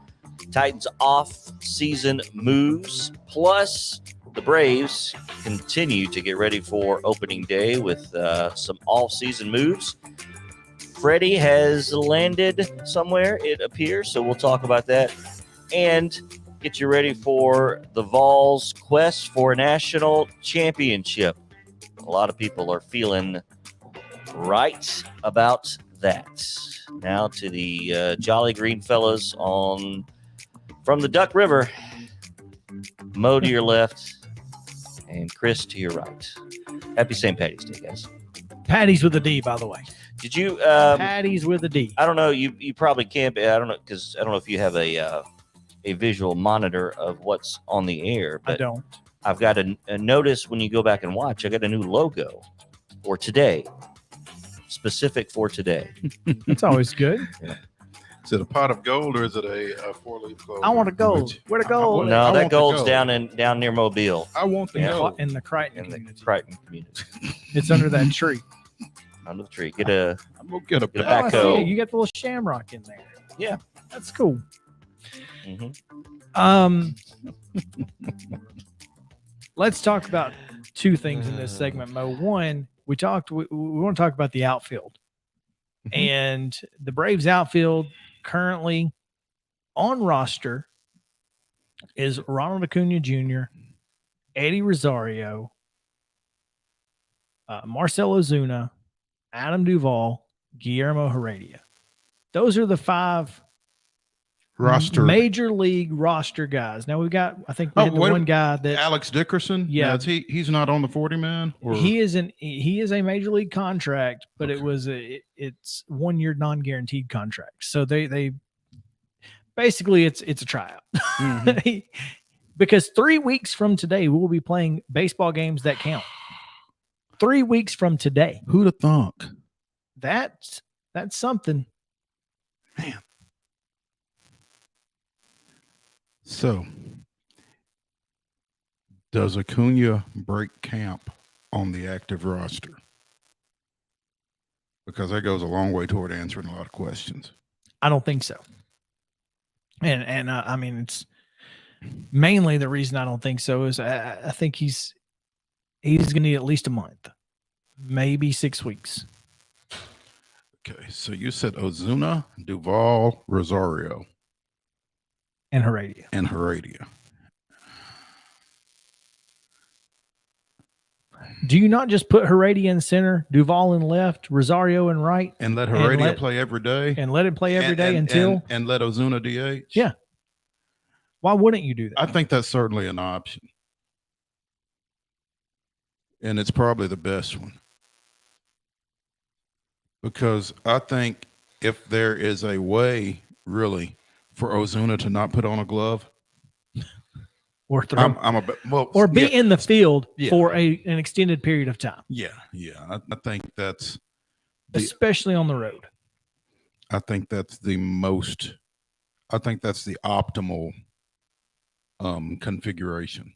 Titans off-season moves, plus the Braves continue to get ready for opening day with some off-season moves. Freddie has landed somewhere, it appears, so we'll talk about that. And get you ready for the Vols' quest for a national championship. A lot of people are feeling right about that. Now to the Jolly Green fellas from the Duck River. Mo to your left and Chris to your right. Happy St. Patty's Day, guys. Patty's with a D, by the way. Did you? Patty's with a D. I don't know. You probably can't. I don't know because I don't know if you have a visual monitor of what's on the air. But I don't. I've got a notice when you go back and watch. I got a new logo for today, specific for today. That's always good. Yeah. Is it a pot of gold or is it a four-leaf clover? I want a gold. Where the gold? No, that gold's down near Mobile. I want the gold. In the Crichton community. Crichton community. It's under that tree. Under the tree. Get a backhoe. Oh, you got the little shamrock in there. Yeah, that's cool. Mm-hmm. Let's talk about two things in this segment, Mo. One, we want to talk about the outfield. And the Braves outfield currently on roster is Ronald Acuna Jr., Eddie Rosario, Marcell Ozuna, Adam Duvall, Guillermo Heredia. Those are the five roster major league roster guys. Now we've got, I think we had one guy that Alex Dickerson. Yeah, he's not on the 40 man. Or? He is a major league contract, but it's 1 year non-guaranteed contract. So they basically it's a tryout. Because 3 weeks from today, we will be playing baseball games that count. 3 weeks from today. Who'd have thunk? That's something. Man. So, does Acuna break camp on the active roster? Because that goes a long way toward answering a lot of questions. I don't think so. And I mean, it's mainly the reason I don't think so is I think he's going to need at least a month, maybe 6 weeks. Okay, so you said Ozuna, Duvall, Rosario, and Heredia. Do you not just put Heredia in center, Duvall in left, Rosario in right, and let Heredia play every day, and let him play every day until and let Ozuna DH? Yeah. Why wouldn't you do that? I think that's certainly an option, and it's probably the best one. Because I think if there is a way, really, for Ozuna to not put on a glove, or throw, or be in the field for an extended period of time. Yeah. I think that's especially on the road. I think that's the optimal configuration.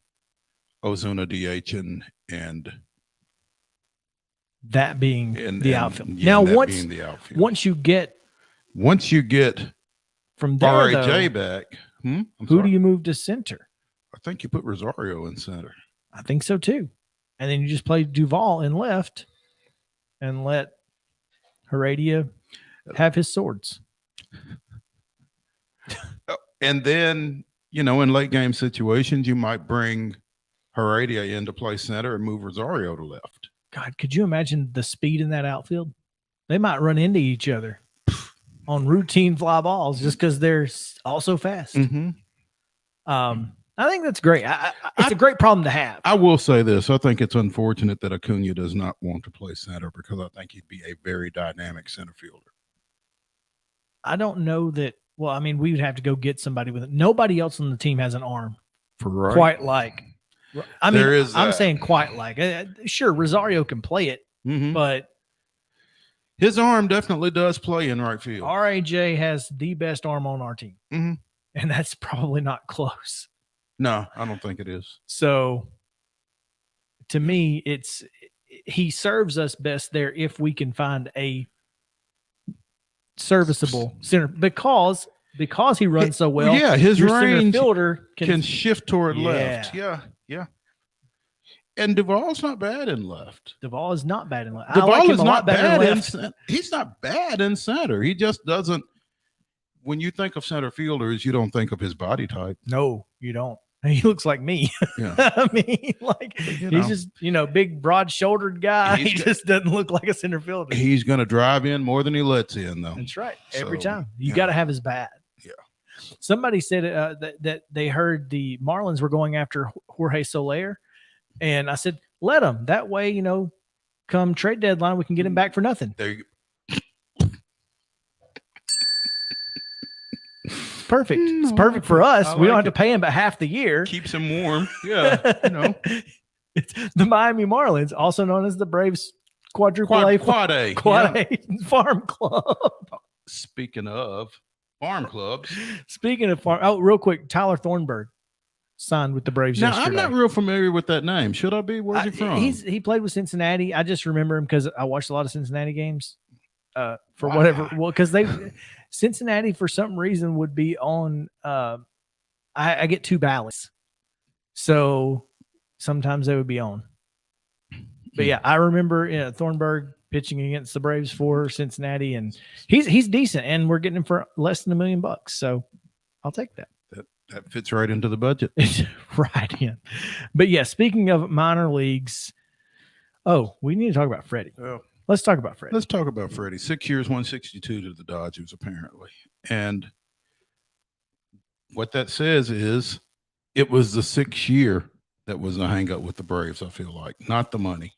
Ozuna DH and that being the outfield. Yeah, now, once you get from there, RAJ back, who do you move to center? I think you put Rosario in center. I think so too. And then you just play Duvall in left and let Heredia have his swords. And then, in late game situations, you might bring Heredia in to play center and move Rosario to left. God, could you imagine the speed in that outfield? They might run into each other on routine fly balls just because they're all so fast. Mm-hmm. I think that's great. It's a great problem to have. I will say this. I think it's unfortunate that Acuna does not want to play center because I think he'd be a very dynamic center fielder. I don't know that. Well, I mean, we would have to go get somebody with it. Nobody else on the team has an arm quite like. I mean, I'm saying quite like. Sure, Rosario can play it, but his arm definitely does play in right field. RAJ has the best arm on our team, and that's probably not close. No, I don't think it is. So, to me, he serves us best there if we can find a serviceable center because he runs so well. Yeah, his your range center fielder can shift toward left. Yeah. And Duvall's not bad in left. Duvall is not bad in left. Duvall I like him is a lot not better bad left. he's not bad in center. He just doesn't. When you think of center fielders, you don't think of his body type. No, you don't. He looks like me. Yeah. I mean, he's just, big, broad-shouldered guy. He just doesn't look like a center fielder. He's going to drive in more than he lets in, though. That's right. Every time. You got to have his bat. Yeah. Somebody said that they heard the Marlins were going after Jorge Soler. And I said, let them. That way, come trade deadline, we can get him back for nothing. There you go. Perfect. It's perfect for us. We don't have to pay him but half the year. Keeps him warm. Yeah. It's the Miami Marlins, also known as the Braves Quadruple A Quad A Farm Club. Speaking of farm clubs. Real quick, Tyler Thornburg signed with the Braves yesterday. I'm not real familiar with that name. Should I be? Where's he from? He played with Cincinnati. I just remember him because I watched a lot of Cincinnati games. Because Cincinnati for some reason would be on. I get 2 ballots, so sometimes they would be on. But yeah, I remember Thornburg pitching against the Braves for Cincinnati, and he's decent, and we're getting him for less than $1 million. So I'll take that. That fits right into the budget. Right in. But yeah, speaking of minor leagues, we need to talk about Freddie. Oh. Let's talk about Freddie. Let's talk about Freddie. 6 years, 162 to the Dodgers, apparently. And what that says is it was the 6th year that was a hang up with the Braves, I feel like, not the money.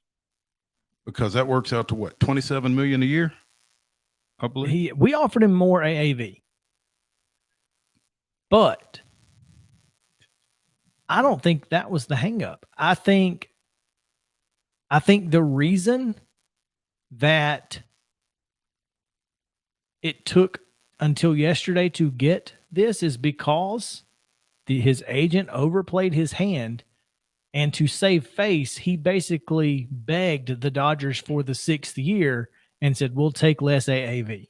Because that works out to what, $27 million a year? I believe. We offered him more AAV. But I don't think that was the hang up. I think the reason that it took until yesterday to get this is because his agent overplayed his hand, and to save face, he basically begged the Dodgers for the 6th year and said, we'll take less AAV.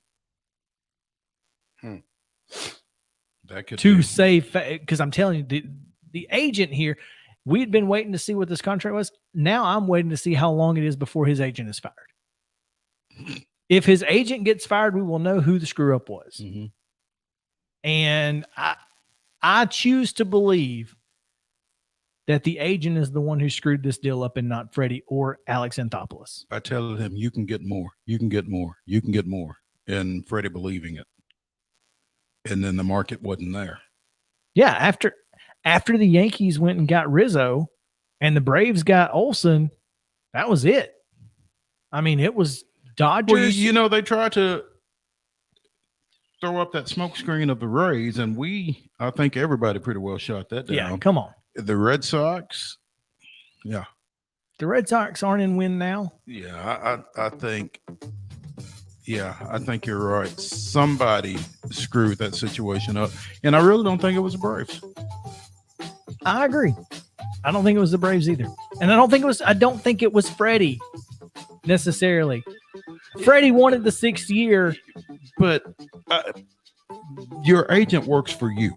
That could to save, because I'm telling you, the agent here, we had been waiting to see what this contract was. Now I'm waiting to see how long it is before his agent is fired. If his agent gets fired, we will know who the screw up was. Mm-hmm. And I choose to believe that the agent is the one who screwed this deal up and not Freddie or Alex Anthopoulos. I tell him, you can get more, you can get more, you can get more. And Freddie believing it. And then the market wasn't there. Yeah, after the Yankees went and got Rizzo and the Braves got Olsen, that was it. I mean, it was Dodgers. Well, they tried to throw up that smokescreen of the Rays, and I think everybody pretty well shot that down. Yeah, come on. The Red Sox, yeah. The Red Sox aren't in win now. Yeah, I think you're right. Somebody screwed that situation up, and I really don't think it was the Braves. I agree. I don't think it was the Braves either, and I don't think it was Freddie necessarily. Freddie wanted the 6th year, but your agent works for you.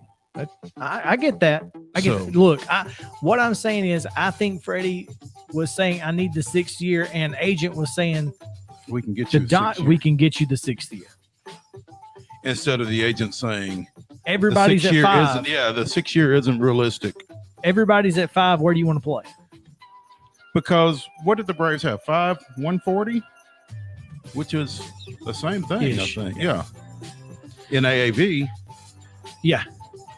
I get that. Look, what I'm saying is, I think Freddie was saying, "I need the 6th year," and agent was saying, "We can get you we can get you the 6th year." Instead of the agent saying, "Everybody's at 5." The 6 year isn't realistic. Everybody's at 5. Where do you want to play? Because what did the Braves have? 5, 140, which is the same thing, I think. Yeah. In AAV. Yeah,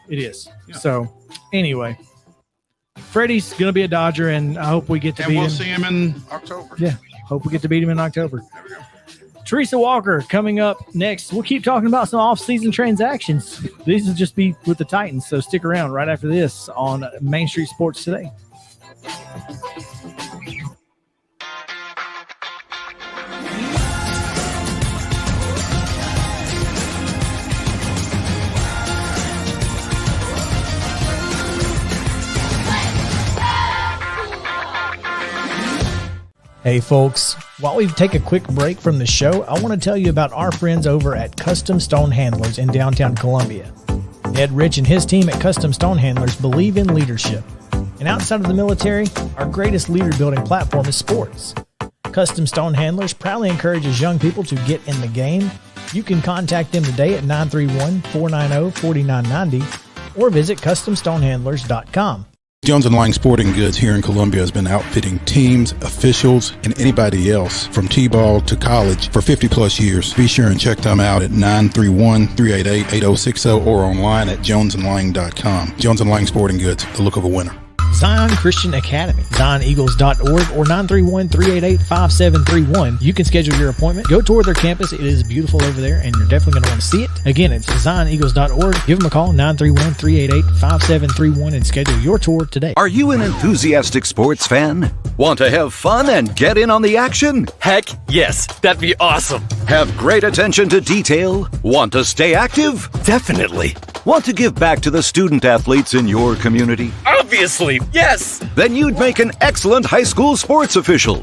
it is. Yeah. So, anyway, Freddie's going to be a Dodger, and I hope we get to beat him. And we'll see him in October. Yeah, hope we get to beat him in October. Teresa Walker coming up next. We'll keep talking about some off-season transactions. These will just be with the Titans, so stick around right after this on Main Street Sports Today. Hey folks, while we take a quick break from the show, I want to tell you about our friends over at Custom Stone Handlers in downtown Columbia. Ed Rich and his team at Custom Stone Handlers believe in leadership. And outside of the military, our greatest leader building platform is sports. Custom Stone Handlers proudly encourages young people to get in the game. You can contact them today at 931-490-4990 or visit CustomStonehandlers.com. Jones & Lang Sporting Goods here in Columbia has been outfitting teams, officials, and anybody else from T-ball to college for 50-plus years. Be sure and check them out at 931-388-8060 or online at jonesandlang.com. Jones & Lang Sporting Goods, the look of a winner. Zion Christian Academy, ZionEagles.org, or 931-388-5731. You can schedule your appointment. Go tour their campus. It is beautiful over there, and you're definitely going to want to see it. Again, it's ZionEagles.org. Give them a call, 931-388-5731, and schedule your tour today. Are you an enthusiastic sports fan? Want to have fun and get in on the action? Heck yes, that'd be awesome. Have great attention to detail? Want to stay active? Definitely. Want to give back to the student athletes in your community? Obviously, yes. Then you'd make an excellent high school sports official.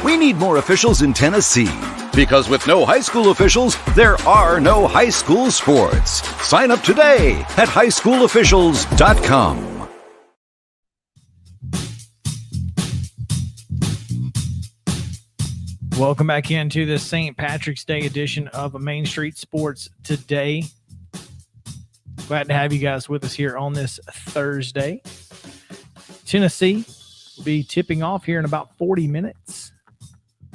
We need more officials in Tennessee, because with no high school officials, there are no high school sports. Sign up today at highschoolofficials.com. Welcome back into the St. Patrick's Day edition of Main Street Sports Today. Glad to have you guys with us here on this Thursday. Tennessee will be tipping off here in about 40 minutes,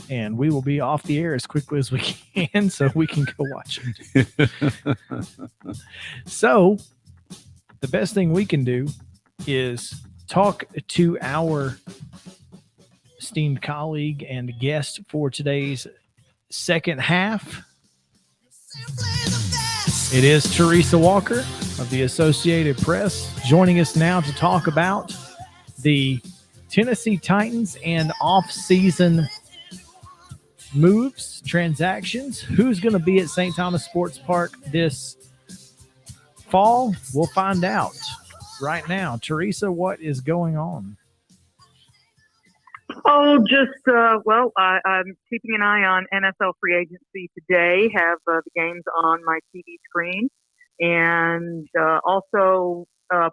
and we will be off the air as quickly as we can so we can go watch it. So the best thing we can do is talk to our esteemed colleague and guest for today's second half. It is Teresa Walker. of the Associated Press, joining us now to talk about the Tennessee Titans and off-season moves, transactions. Who's going to be at St. Thomas Sports Park this fall? We'll find out right now. Teresa, what is going on? Oh, just, I'm keeping an eye on NFL free agency today, have the games on my TV screen, and also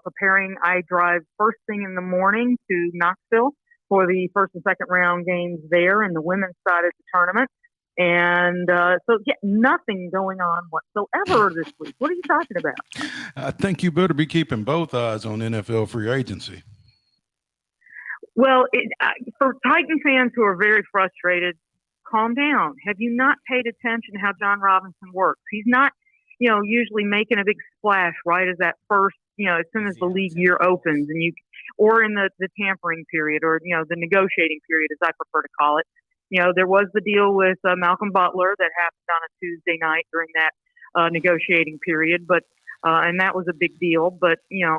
preparing. I drive first thing in the morning to Knoxville for the first and second round games there in the women's side of the tournament. And nothing going on whatsoever this week. What are you talking about? I think you better be keeping both eyes on NFL free agency. Well, for Titan fans who are very frustrated, calm down. Have you not paid attention how John Robinson works? He's not, usually making a big splash right as that first, as soon as the league year opens or in the tampering period or, the negotiating period, as I prefer to call it. There was the deal with Malcolm Butler that happened on a Tuesday night during that negotiating period, but and that was a big deal. But the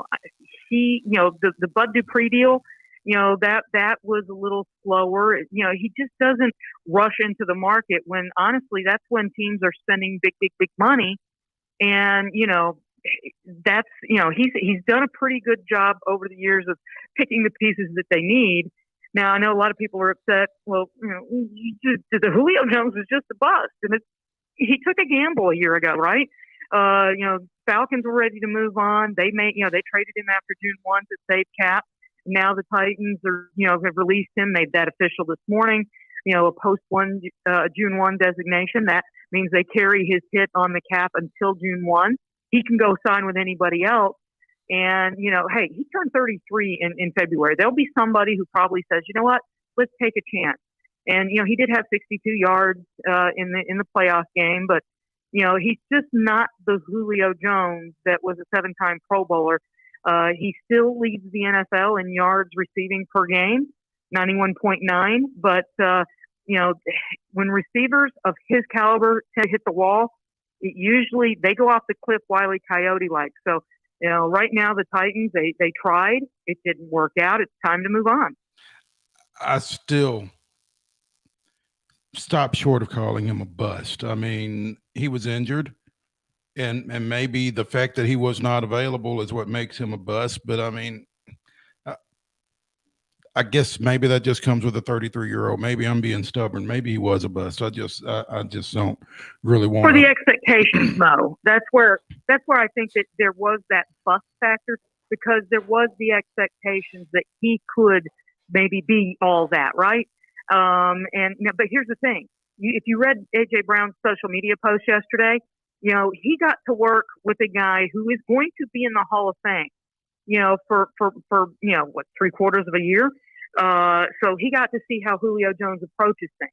Bud Dupree deal, that was a little slower. He just doesn't rush into the market when honestly that's when teams are spending big money, and that's he's done a pretty good job over the years of picking the pieces that they need. Now, I know a lot of people are upset. Well, the Julio Jones was just a bust. And he took a gamble a year ago, right? Falcons were ready to move on. They traded him after June 1 to save cap. Now the Titans have released him, made that official this morning, a June 1 designation. That means they carry his hit on the cap until June 1. He can go sign with anybody else. And, hey, he turned 33 in February. There'll be somebody who probably says, you know what, let's take a chance. And, he did have 62 yards in the playoff game, but, he's just not the Julio Jones that was a 7-time Pro Bowler. He still leads the NFL in yards receiving per game, 91.9. But, when receivers of his caliber hit the wall, usually they go off the cliff Wile E. Coyote-like. So, right now the Titans, they tried. It didn't work out. It's time to move on. I still stop short of calling him a bust. I mean, he was injured, and maybe the fact that he was not available is what makes him a bust. But, I mean, I guess maybe that just comes with a 33-year-old. Maybe I'm being stubborn. Maybe he was a bust. I just don't really want for the expectations, Mo. That's where I think that there was that bust factor because there was the expectations that he could maybe be all that, right? But here's the thing: if you read AJ Brown's social media post yesterday, he got to work with a guy who is going to be in the Hall of Fame. For 3/4 of a year. So he got to see how Julio Jones approaches things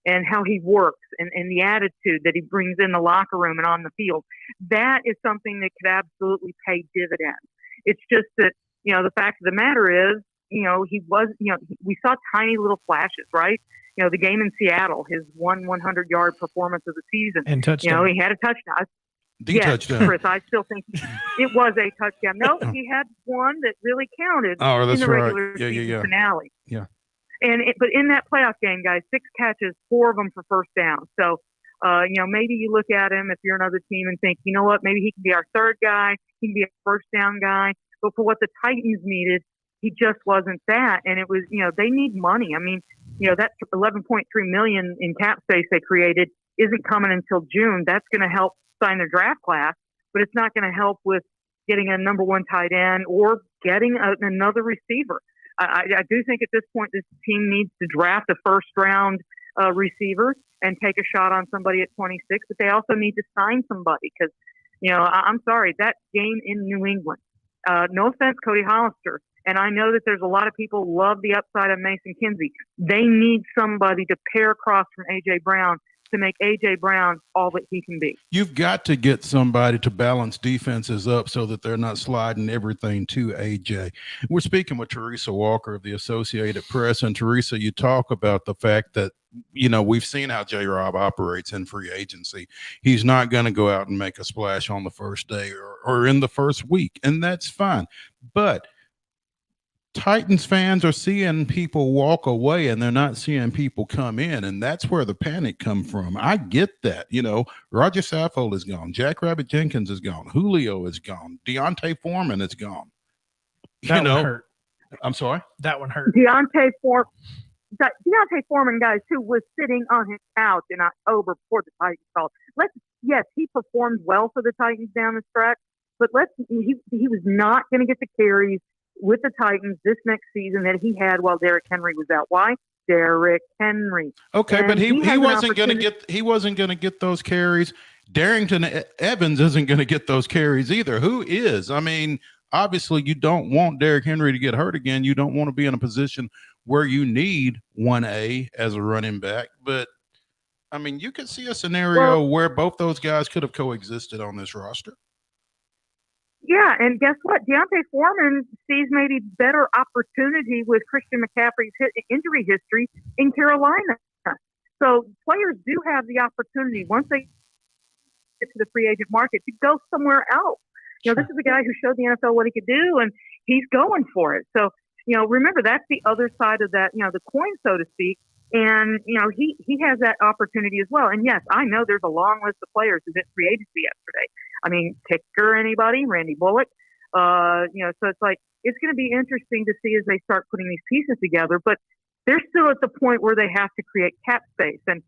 and how he works and the attitude that he brings in the locker room and on the field. That is something that could absolutely pay dividends. It's just that, the fact of the matter is, we saw tiny little flashes, right? The game in Seattle, his 100-yard performance of the season. And touchdown. He had a touchdown. touchdown. Chris, I still think it was a touchdown. No, he had one that really counted that's in the regular right. season finale. Yeah. But in that playoff game, guys, 6 catches, 4 of them for first down. So, maybe you look at him if you're another team and think, you know what, maybe he can be our third guy. He can be a first down guy. But for what the Titans needed, he just wasn't that. And it was, they need money. I mean, that $11.3 million in cap space they created isn't coming until June. That's going to help sign their draft class, but it's not going to help with getting a number 1 tight end or getting another receiver. I do think at this point this team needs to draft a first-round receiver and take a shot on somebody at 26, but they also need to sign somebody because, I'm sorry, that game in New England, no offense, Cody Hollister, and I know that there's a lot of people love the upside of Mason Kinsey. They need somebody to pair across from A.J. Brown to make A.J. Brown all that he can be. You've got to get somebody to balance defenses up so that they're not sliding everything to A.J. We're speaking with Teresa Walker of the Associated Press. And Teresa, you talk about the fact that we've seen how J-Rob operates in free agency. He's not going to go out and make a splash on the first day or in the first week, and that's fine. But Titans fans are seeing people walk away and they're not seeing people come in, and that's where the panic come from. I get that. Roger Saffold is gone. Jackrabbit Jenkins is gone. Julio is gone. Deontay Foreman is gone. That one hurt. I'm sorry? That one hurt. Deontay Foreman, guys, who was sitting on his couch in October before the Titans called. Yes, he performed well for the Titans down the stretch, but he was not going to get the carries with the Titans this next season that he had while Derrick Henry was out. Why? Derrick Henry. Okay, and but he wasn't going to get those carries. Darrington Evans isn't going to get those carries either. Who is? I mean, obviously you don't want Derrick Henry to get hurt again. You don't want to be in a position where you need 1A as a running back. But I mean, you could see a scenario where both those guys could have coexisted on this roster. Yeah, and guess what? Deontay Foreman sees maybe better opportunity with Christian McCaffrey's injury history in Carolina. So players do have the opportunity once they get to the free agent market to go somewhere else. This is a guy who showed the NFL what he could do, and he's going for it. So, remember, that's the other side of that, the coin, so to speak. And, he has that opportunity as well. And yes, I know there's a long list of players who hit free agency yesterday. I mean, Kicker, anybody, Randy Bullock. So it's like, it's going to be interesting to see as they start putting these pieces together, but they're still at the point where they have to create cap space. And,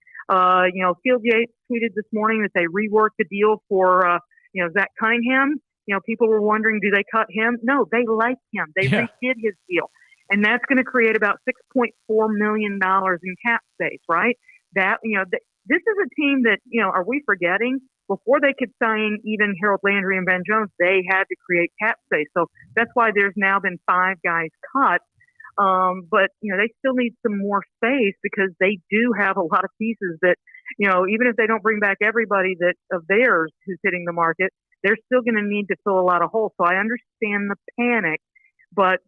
Field Yates tweeted this morning that they reworked the deal for, Zach Cunningham. People were wondering, do they cut him? No, they like him. They redid his deal. And that's going to create about $6.4 million in cap space, right? That, this is a team that, are we forgetting? Before they could sign even Harold Landry and Ben Jones, they had to create cap space. So that's why there's now been 5 guys cut. But, they still need some more space because they do have a lot of pieces that, even if they don't bring back everybody of theirs who's hitting the market, they're still going to need to fill a lot of holes. So I understand the panic, but,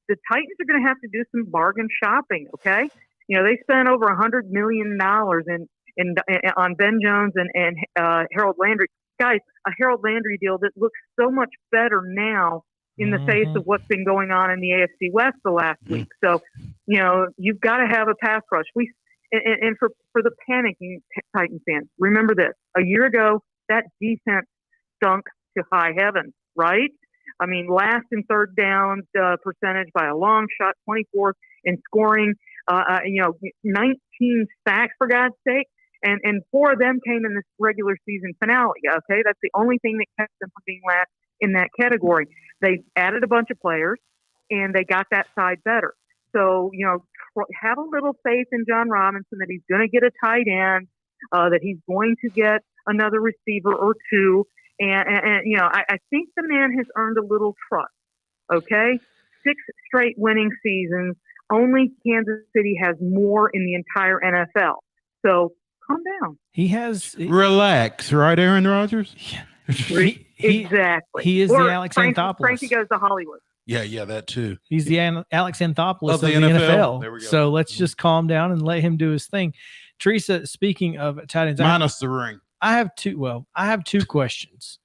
the Titans are going to have to do some bargain shopping. Okay. They spent over $100 million on Ben Jones and Harold Landry. Guys, a Harold Landry deal that looks so much better now in the face of what's been going on in the AFC West the last week. So, you've got to have a pass rush. And for the panicking Titan fans, remember this: a year ago, that defense stunk to high heaven, right? I mean, last in third down percentage by a long shot, 24th in scoring, 19 sacks for God's sake. And 4 of them came in this regular season finale. Okay. That's the only thing that kept them from being last in that category. They added a bunch of players and they got that side better. So, have a little faith in John Robinson that he's going to get a tight end, that he's going to get another receiver or 2. And I think the man has earned a little trust. Okay. 6 straight winning seasons. Only Kansas City has more in the entire NFL. So calm down. He has relax, right, Aaron Rodgers? Exactly. He is the Alex Anthopoulos. Frankie goes to Hollywood. Yeah, that too. He's the Alex Anthopoulos of the NFL. There we go. So let's just calm down and let him do his thing. Teresa, speaking of tight ends, minus the ring. I have 2 questions.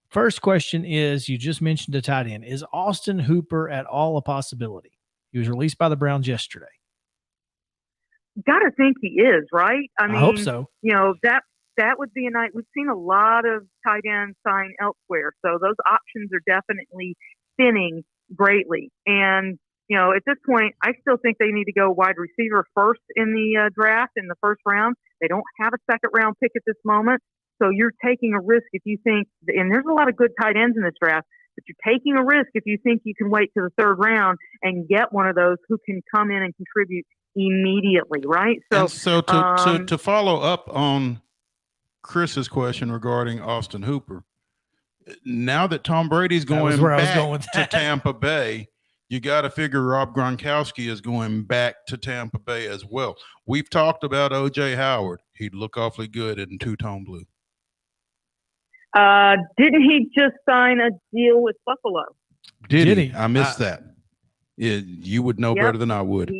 First question is, you just mentioned a tight end. Is Austin Hooper at all a possibility? He was released by the Browns yesterday. Gotta think he is, right? I mean, hope so. That would be a night. We've seen a lot of tight ends sign elsewhere, so those options are definitely thinning greatly. And at this point, I still think they need to go wide receiver first in the draft in the first round. They don't have a second round pick at this moment, so you're taking a risk if you think. And there's a lot of good tight ends in this draft, but you're taking a risk if you think you can wait to the third round and get one of those who can come in and contribute immediately, right? So to follow up on Chris's question regarding Austin Hooper, now that Tom Brady's going back to Tampa Bay, you got to figure Rob Gronkowski is going back to Tampa Bay as well. We've talked about O.J. Howard. He'd look awfully good in two-tone blue. Didn't he just sign a deal with Buffalo? Did he? I missed that. You would know better than I would.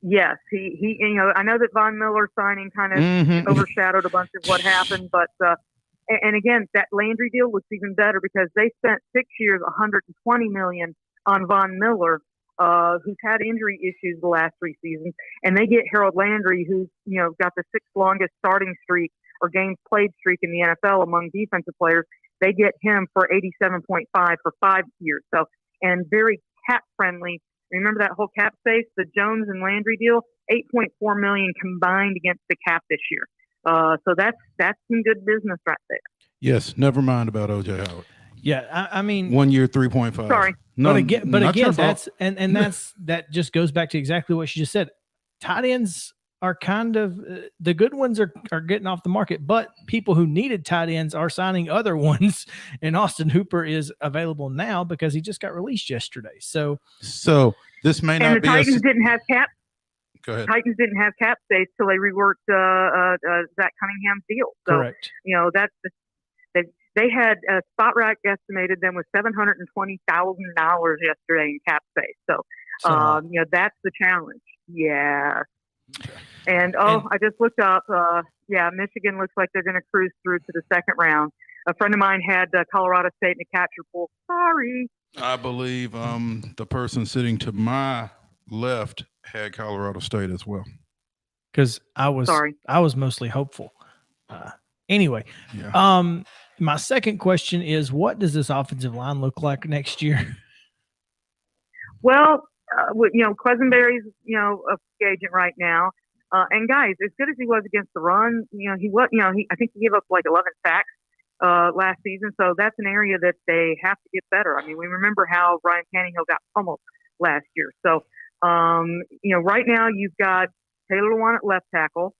Yes, he I know that Von Miller signing kind of overshadowed a bunch of what happened, but and again, that Landry deal looks even better because they spent 6 years, $120 million on Von Miller, who's had injury issues the last 3 seasons, and they get Harold Landry, who's got the 6th longest starting streak or games played streak in the NFL among defensive players. They get him for 87.5 for 5 years. So, and very cap friendly. Remember that whole cap space, the Jones and Landry deal, $8.4 million combined against the cap this year. So that's some good business right there. Yes, never mind about O.J. Howard. Yeah, I mean, 1 year, 3.5. Sorry, but again, that's and that's that just goes back to exactly what she just said. Tight ends are kind of the good ones are getting off the market, but people who needed tight ends are signing other ones, and Austin Hooper is available now because he just got released yesterday. So this may not and the be. Titans didn't have cap. Go ahead. Titans didn't have cap space till they reworked Zach Cunningham's deal. So, correct. That's they had Spot Rack estimated them with $720,000 yesterday in cap space. So, that's the challenge. Yeah. And I just looked up. Michigan looks like they're going to cruise through to the second round. A friend of mine had Colorado State in the capture pool. Sorry. I believe the person sitting to my left had Colorado State as well. Because I was mostly hopeful. Anyway, my second question is, what does this offensive line look like next year? Well, Quisenberry's a free agent right now, and guys, as good as he was against the run, he was, I think he gave up like 11 sacks last season, so that's an area that they have to get better. I mean, we remember how Ryan Tannehill got pummeled last year. So, right now you've got Taylor Lewan at left tackle,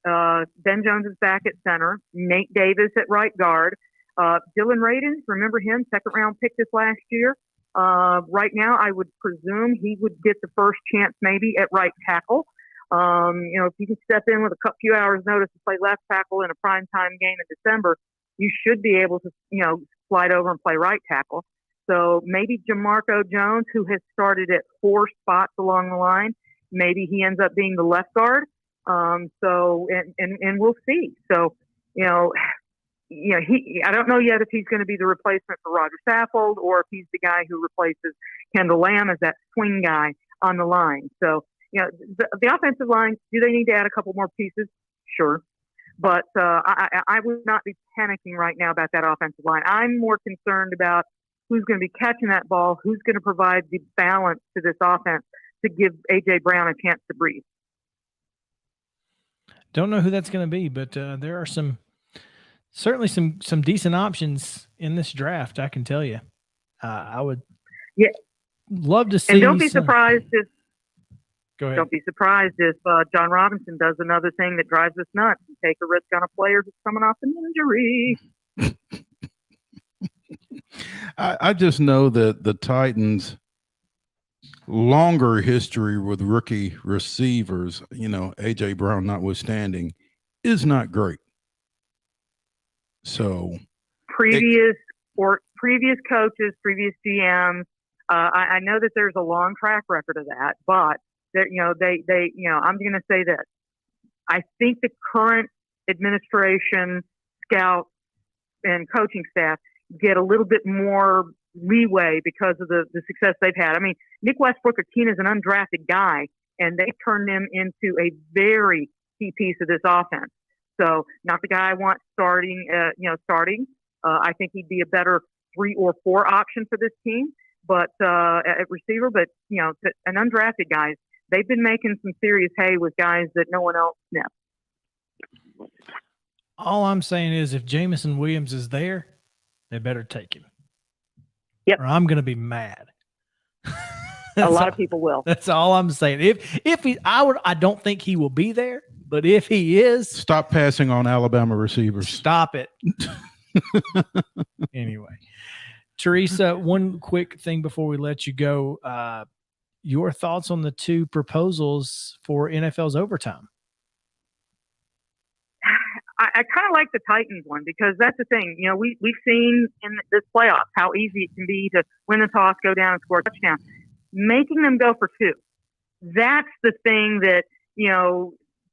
Ben Jones is back at center, Nate Davis at right guard, Dylan Radin, remember him, 2nd round pick this last year. Right now, I would presume he would get the first chance maybe at right tackle. If you can step in with a few hours notice to play left tackle in a primetime game in December, you should be able to, slide over and play right tackle. So maybe Jamarco Jones, who has started at 4 spots along the line, maybe he ends up being the left guard. And we'll see. So, I don't know yet if he's going to be the replacement for Roger Saffold or if he's the guy who replaces Kendall Lamb as that swing guy on the line. So, the offensive line, do they need to add a couple more pieces? Sure. But I would not be panicking right now about that offensive line. I'm more concerned about who's going to be catching that ball, who's going to provide the balance to this offense to give A.J. Brown a chance to breathe. Don't know who that's going to be, but there are certainly some decent options in this draft. I can tell you. I would love to see. And don't be surprised if. Go ahead. Don't be surprised if John Robinson does another thing that drives us nuts and take a risk on a player who's coming off an injury. I just know that the Titans' longer history with rookie receivers, A.J. Brown notwithstanding, is not great. So previous coaches, previous GMs, I know that there's a long track record of that, but that I'm going to say that I think the current administration, scouts, and coaching staff get a little bit more leeway because of the success they've had. I mean, Nick Westbrook-Akina is an undrafted guy, and they turned him into a very key piece of this offense. So, not the guy I want starting. I think he'd be a better 3 or 4 option for this team, but at receiver. But an undrafted guys, they've been making some serious hay with guys that no one else knows. All I'm saying is, if Jamison Williams is there, they better take him. Yep. Or I'm going to be mad. A lot of people will. That's all I'm saying. If he, I don't think he will be there, but if he is, stop passing on Alabama receivers. Stop it. Anyway, Teresa, one quick thing before we let you go. Your thoughts on the 2 proposals for NFL's overtime? I kind of like the Titans one because that's the thing. We've seen in this playoffs how easy it can be to win the toss, go down, and score a touchdown. Making them go for 2. that's the thing that,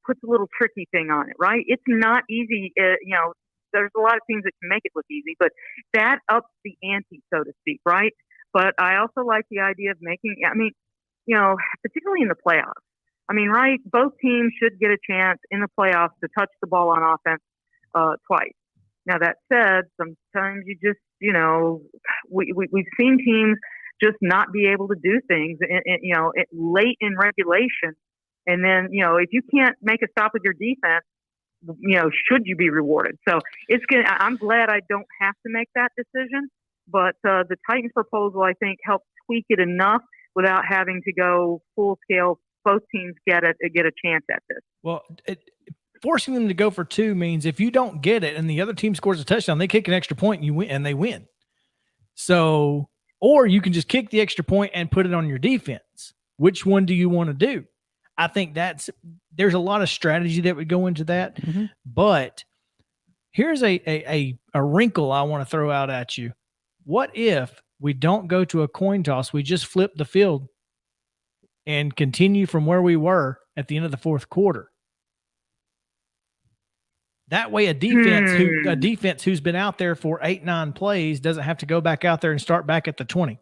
puts a little tricky thing on it, right? It's not easy. There's a lot of teams that can make it look easy, but that ups the ante, so to speak, right? But I also like the idea of particularly in the playoffs. Right? Both teams should get a chance in the playoffs to touch the ball on offense twice. Now, that said, sometimes you just, we've seen teams just not be able to do things, late in regulation. And then, if you can't make a stop with your defense, should you be rewarded? So I'm glad I don't have to make that decision. But the Titans proposal, I think, helped tweak it enough without having to go full scale. Both teams get a chance at this. Well, forcing them to go for 2 means if you don't get it and the other team scores a touchdown, they kick an extra point and you win, and they win. So, or you can just kick the extra point and put it on your defense. Which one do you want to do? I think there's a lot of strategy that would go into that. Mm-hmm. But here's a wrinkle I want to throw out at you. What if we don't go to a coin toss? We just flip the field and continue from where we were at the end of the fourth quarter. That way a defense who's been out there for 8-9 plays doesn't have to go back out there and start back at the 20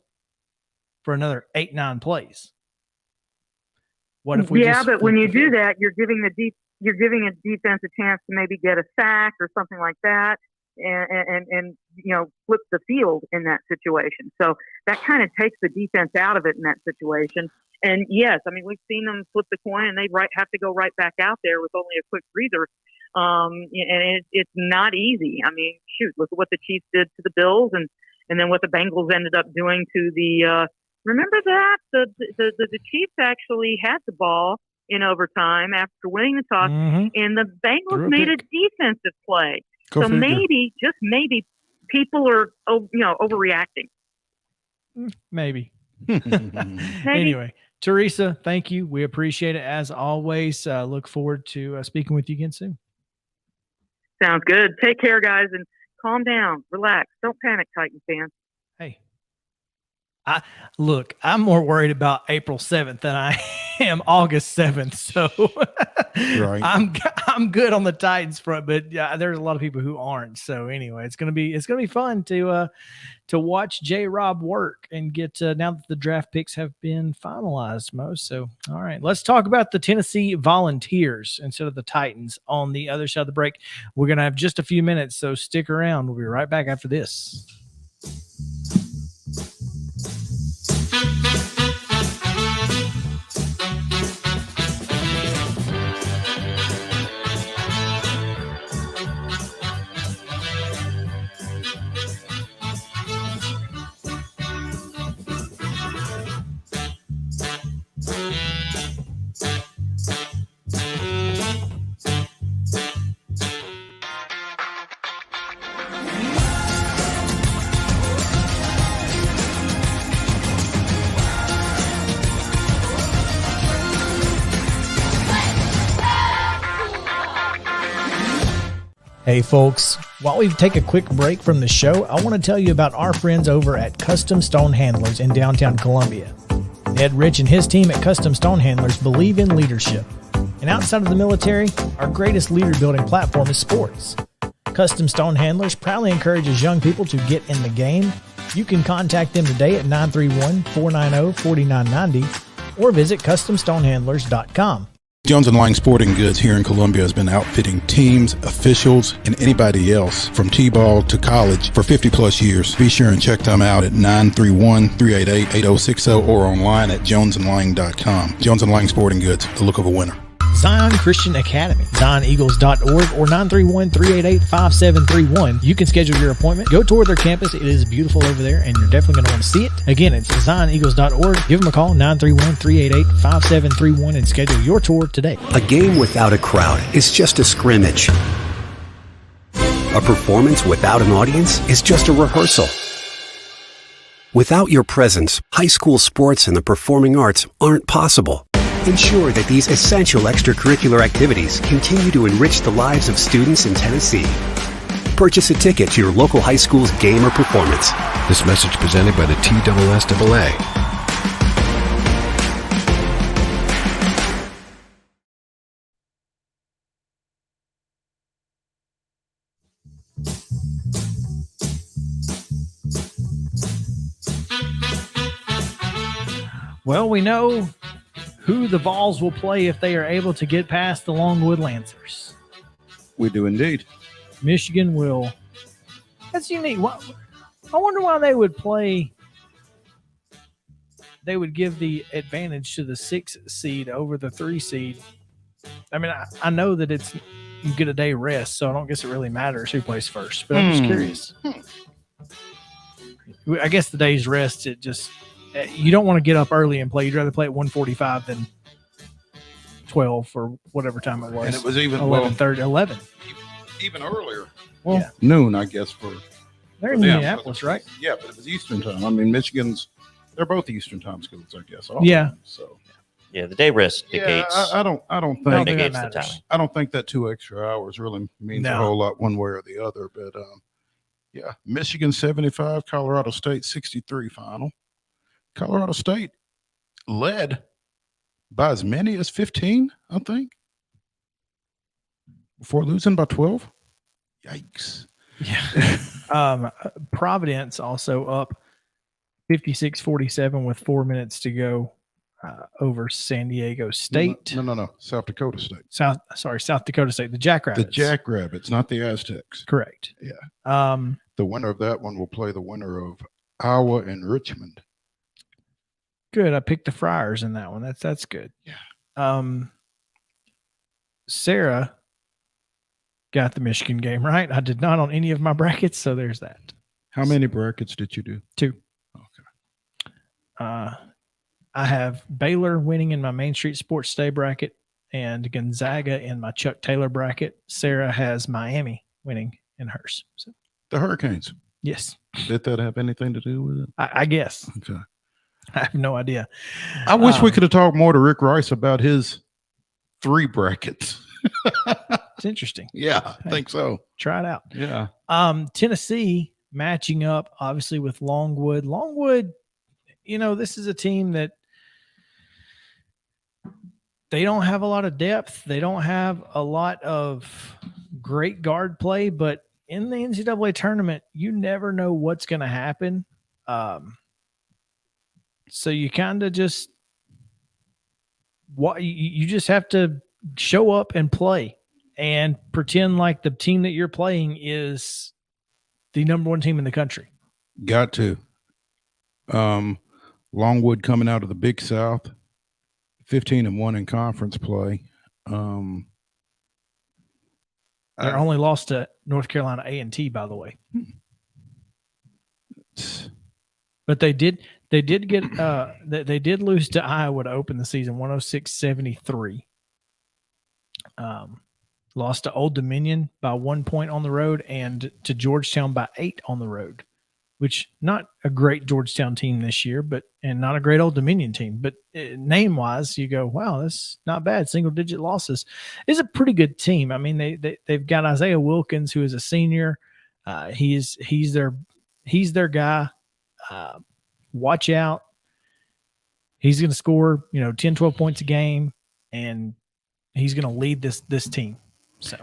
for another 8-9 plays. What if we but when you do that, you're giving a defense a chance to maybe get a sack or something like that, and flip the field in that situation. So that kind of takes the defense out of it in that situation. And yes, we've seen them flip the coin and they have to go right back out there with only a quick breather. And it's not easy. Look at what the Chiefs did to the Bills, and then what the Bengals ended up doing to the. Remember that the Chiefs actually had the ball in overtime after winning the toss, and the Bengals made a defensive play. So maybe, just maybe, people are overreacting. Maybe. Anyway, Teresa, thank you. We appreciate it as always. Look forward to speaking with you again soon. Sounds good. Take care, guys, and calm down, relax. Don't panic, Titan fans. Hey. I'm more worried about April 7th than I am August 7th. So right. I'm good on the Titans front, but yeah, there's a lot of people who aren't. So anyway, it's gonna be fun to watch J-Rob work and get now that the draft picks have been finalized, most. So all right, let's talk about the Tennessee Volunteers instead of the Titans on the other side of the break. We're gonna have just a few minutes, so stick around. We'll be right back after this. Hey folks, while we take a quick break from the show, I want to tell you about our friends over at Custom Stone Handlers in downtown Columbia. Ed Rich and his team at Custom Stone Handlers believe in leadership. And outside of the military, our greatest leader building platform is sports. Custom Stone Handlers proudly encourages young people to get in the game. You can contact them today at 931-490-4990 or visit CustomStonehandlers.com. Jones & Lang Sporting Goods here in Columbia has been outfitting teams, officials, and anybody else from T-ball to college for 50 plus years. Be sure and check them out at 931-388-8060 or online at jonesandlang.com. Jones & Lang Sporting Goods, the look of a winner. Zion Christian Academy, ZionEagles.org or 931-388-5731. You can schedule your appointment. Go tour their campus. It is beautiful over there, and you're definitely going to want to see it. Again, it's ZionEagles.org. Give them a call, 931-388-5731, and schedule your tour today. A game without a crowd is just a scrimmage. A performance without an audience is just a rehearsal. Without your presence, high school sports and the performing arts aren't possible. Ensure that these essential extracurricular activities continue to enrich the lives of students in Tennessee. Purchase a ticket to your local high school's game or performance. This message presented by the TERESA. Well, we know who the Vols will play if they are able to get past the Longwood Lancers. We do indeed. Michigan will. That's unique. I wonder why they would play. They would give the advantage to the 6 seed over the 3 seed. I mean, I know that you get a day rest, so I don't guess it really matters who plays first. But I'm just curious. I guess the day's rest, you don't want to get up early and play. You'd rather play at 1:45 than 12 or whatever time it was. And it was even 11:30, 11. Even earlier. Well, yeah. Noon, I guess, for they're in Minneapolis, right? Yeah, but it was Eastern time. I mean, they're both Eastern time schools, I guess. Yeah. So. Yeah, the day rest dictates. I don't think the timing. I don't think that 2 extra hours really means a whole lot one way or the other. But yeah, Michigan 75, Colorado State 63 final. Colorado State led by as many as 15, I think, before losing by 12. Yikes. Yeah. Providence also up 56-47 with 4 minutes to go over San Diego State. No. South Dakota State. South Dakota State. The Jackrabbits. The Jackrabbits, not the Aztecs. Correct. Yeah. The winner of that one will play the winner of Iowa and Richmond. Good. I picked the Friars in that one. That's good. Yeah. Sarah got the Michigan game right. I did not on any of my brackets, so there's that. How many brackets did you do? 2. Okay. I have Baylor winning in my Main Street Sports Day bracket and Gonzaga in my Chuck Taylor bracket. Sarah has Miami winning in hers. So. The Hurricanes. Yes. Did that have anything to do with it? I guess. Okay. I have no idea. I wish we could have talked more to Rick Rice about his 3 brackets. It's interesting. Yeah, I think so. Try it out. Yeah. Tennessee matching up obviously with Longwood. Longwood, this is a team that they don't have a lot of depth. They don't have a lot of great guard play, but in the NCAA tournament, you never know what's going to happen. So you kind of just you just have to show up and play and pretend like the team that you're playing is the number 1 team in the country. Got to. Longwood coming out of the Big South, 15-1 in conference play. They're only lost to North Carolina A&T, by the way. But they did get they did lose to Iowa to open the season, 106-73. Lost to Old Dominion by 1 point on the road and to Georgetown by 8 on the road, which not a great Georgetown team this year, and not a great Old Dominion team. But name-wise, you go, wow, that's not bad. Single-digit losses. It's a pretty good team. I mean, they've got Isaiah Wilkins, who is a senior. He's their guy. Watch out. He's going to score, 10, 12 points a game, and he's going to lead this team. So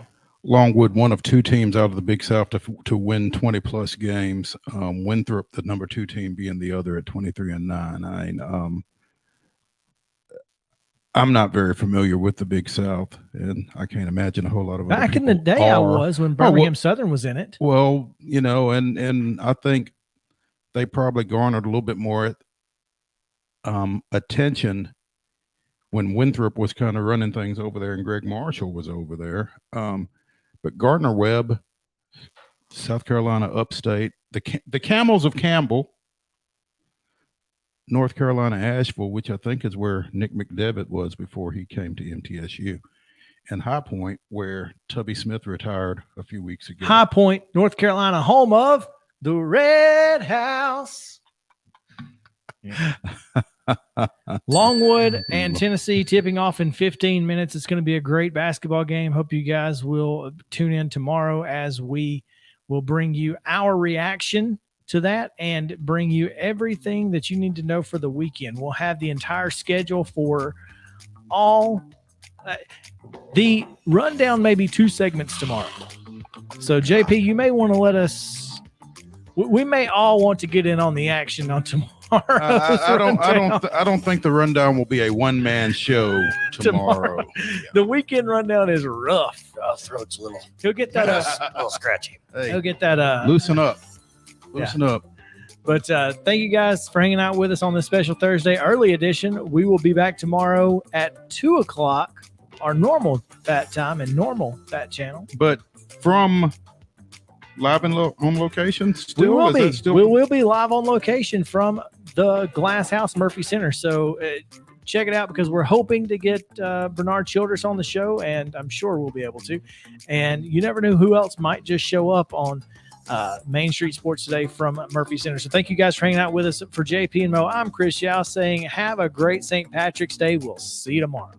Longwood, one of 2 teams out of the Big South to win 20-plus games. Winthrop, the number 2 team, being the other at 23-9. I'm not very familiar with the Big South, and I can't imagine a whole lot of other back in the day I was when Birmingham Southern was in it. Well, and I think they probably garnered a little bit more attention when Winthrop was kind of running things over there and Greg Marshall was over there. But Gardner Webb, South Carolina Upstate, the Camels of Campbell, North Carolina Asheville, which I think is where Nick McDevitt was before he came to MTSU, and High Point, where Tubby Smith retired a few weeks ago. High Point, North Carolina, home of the Red House. Yeah. Longwood and Tennessee tipping off in 15 minutes. It's going to be a great basketball game. Hope you guys will tune in tomorrow as we will bring you our reaction to that and bring you everything that you need to know for the weekend. We'll have the entire schedule for all the rundown, maybe 2 segments tomorrow. So JP, you may want to let us, we may all want to get in on the action on tomorrow. I don't think the rundown will be a one-man show tomorrow. The weekend rundown is rough. Oh, throat's a little. He'll get that. A little scratchy. Hey, he'll get that. Loosen up. Loosen up. But thank you guys for hanging out with us on this special Thursday early edition. We will be back tomorrow at 2:00, our normal bat time and normal bat channel. But from live and on location, still? We will be. Still? We will be live on location from the Glass House Murphy Center. So check it out because we're hoping to get Bernard Childress on the show, and I'm sure we'll be able to. And you never know who else might just show up on Main Street Sports Today from Murphy Center. So thank you guys for hanging out with us. For JP and Mo, I'm Chris Yao saying have a great St. Patrick's Day. We'll see you tomorrow.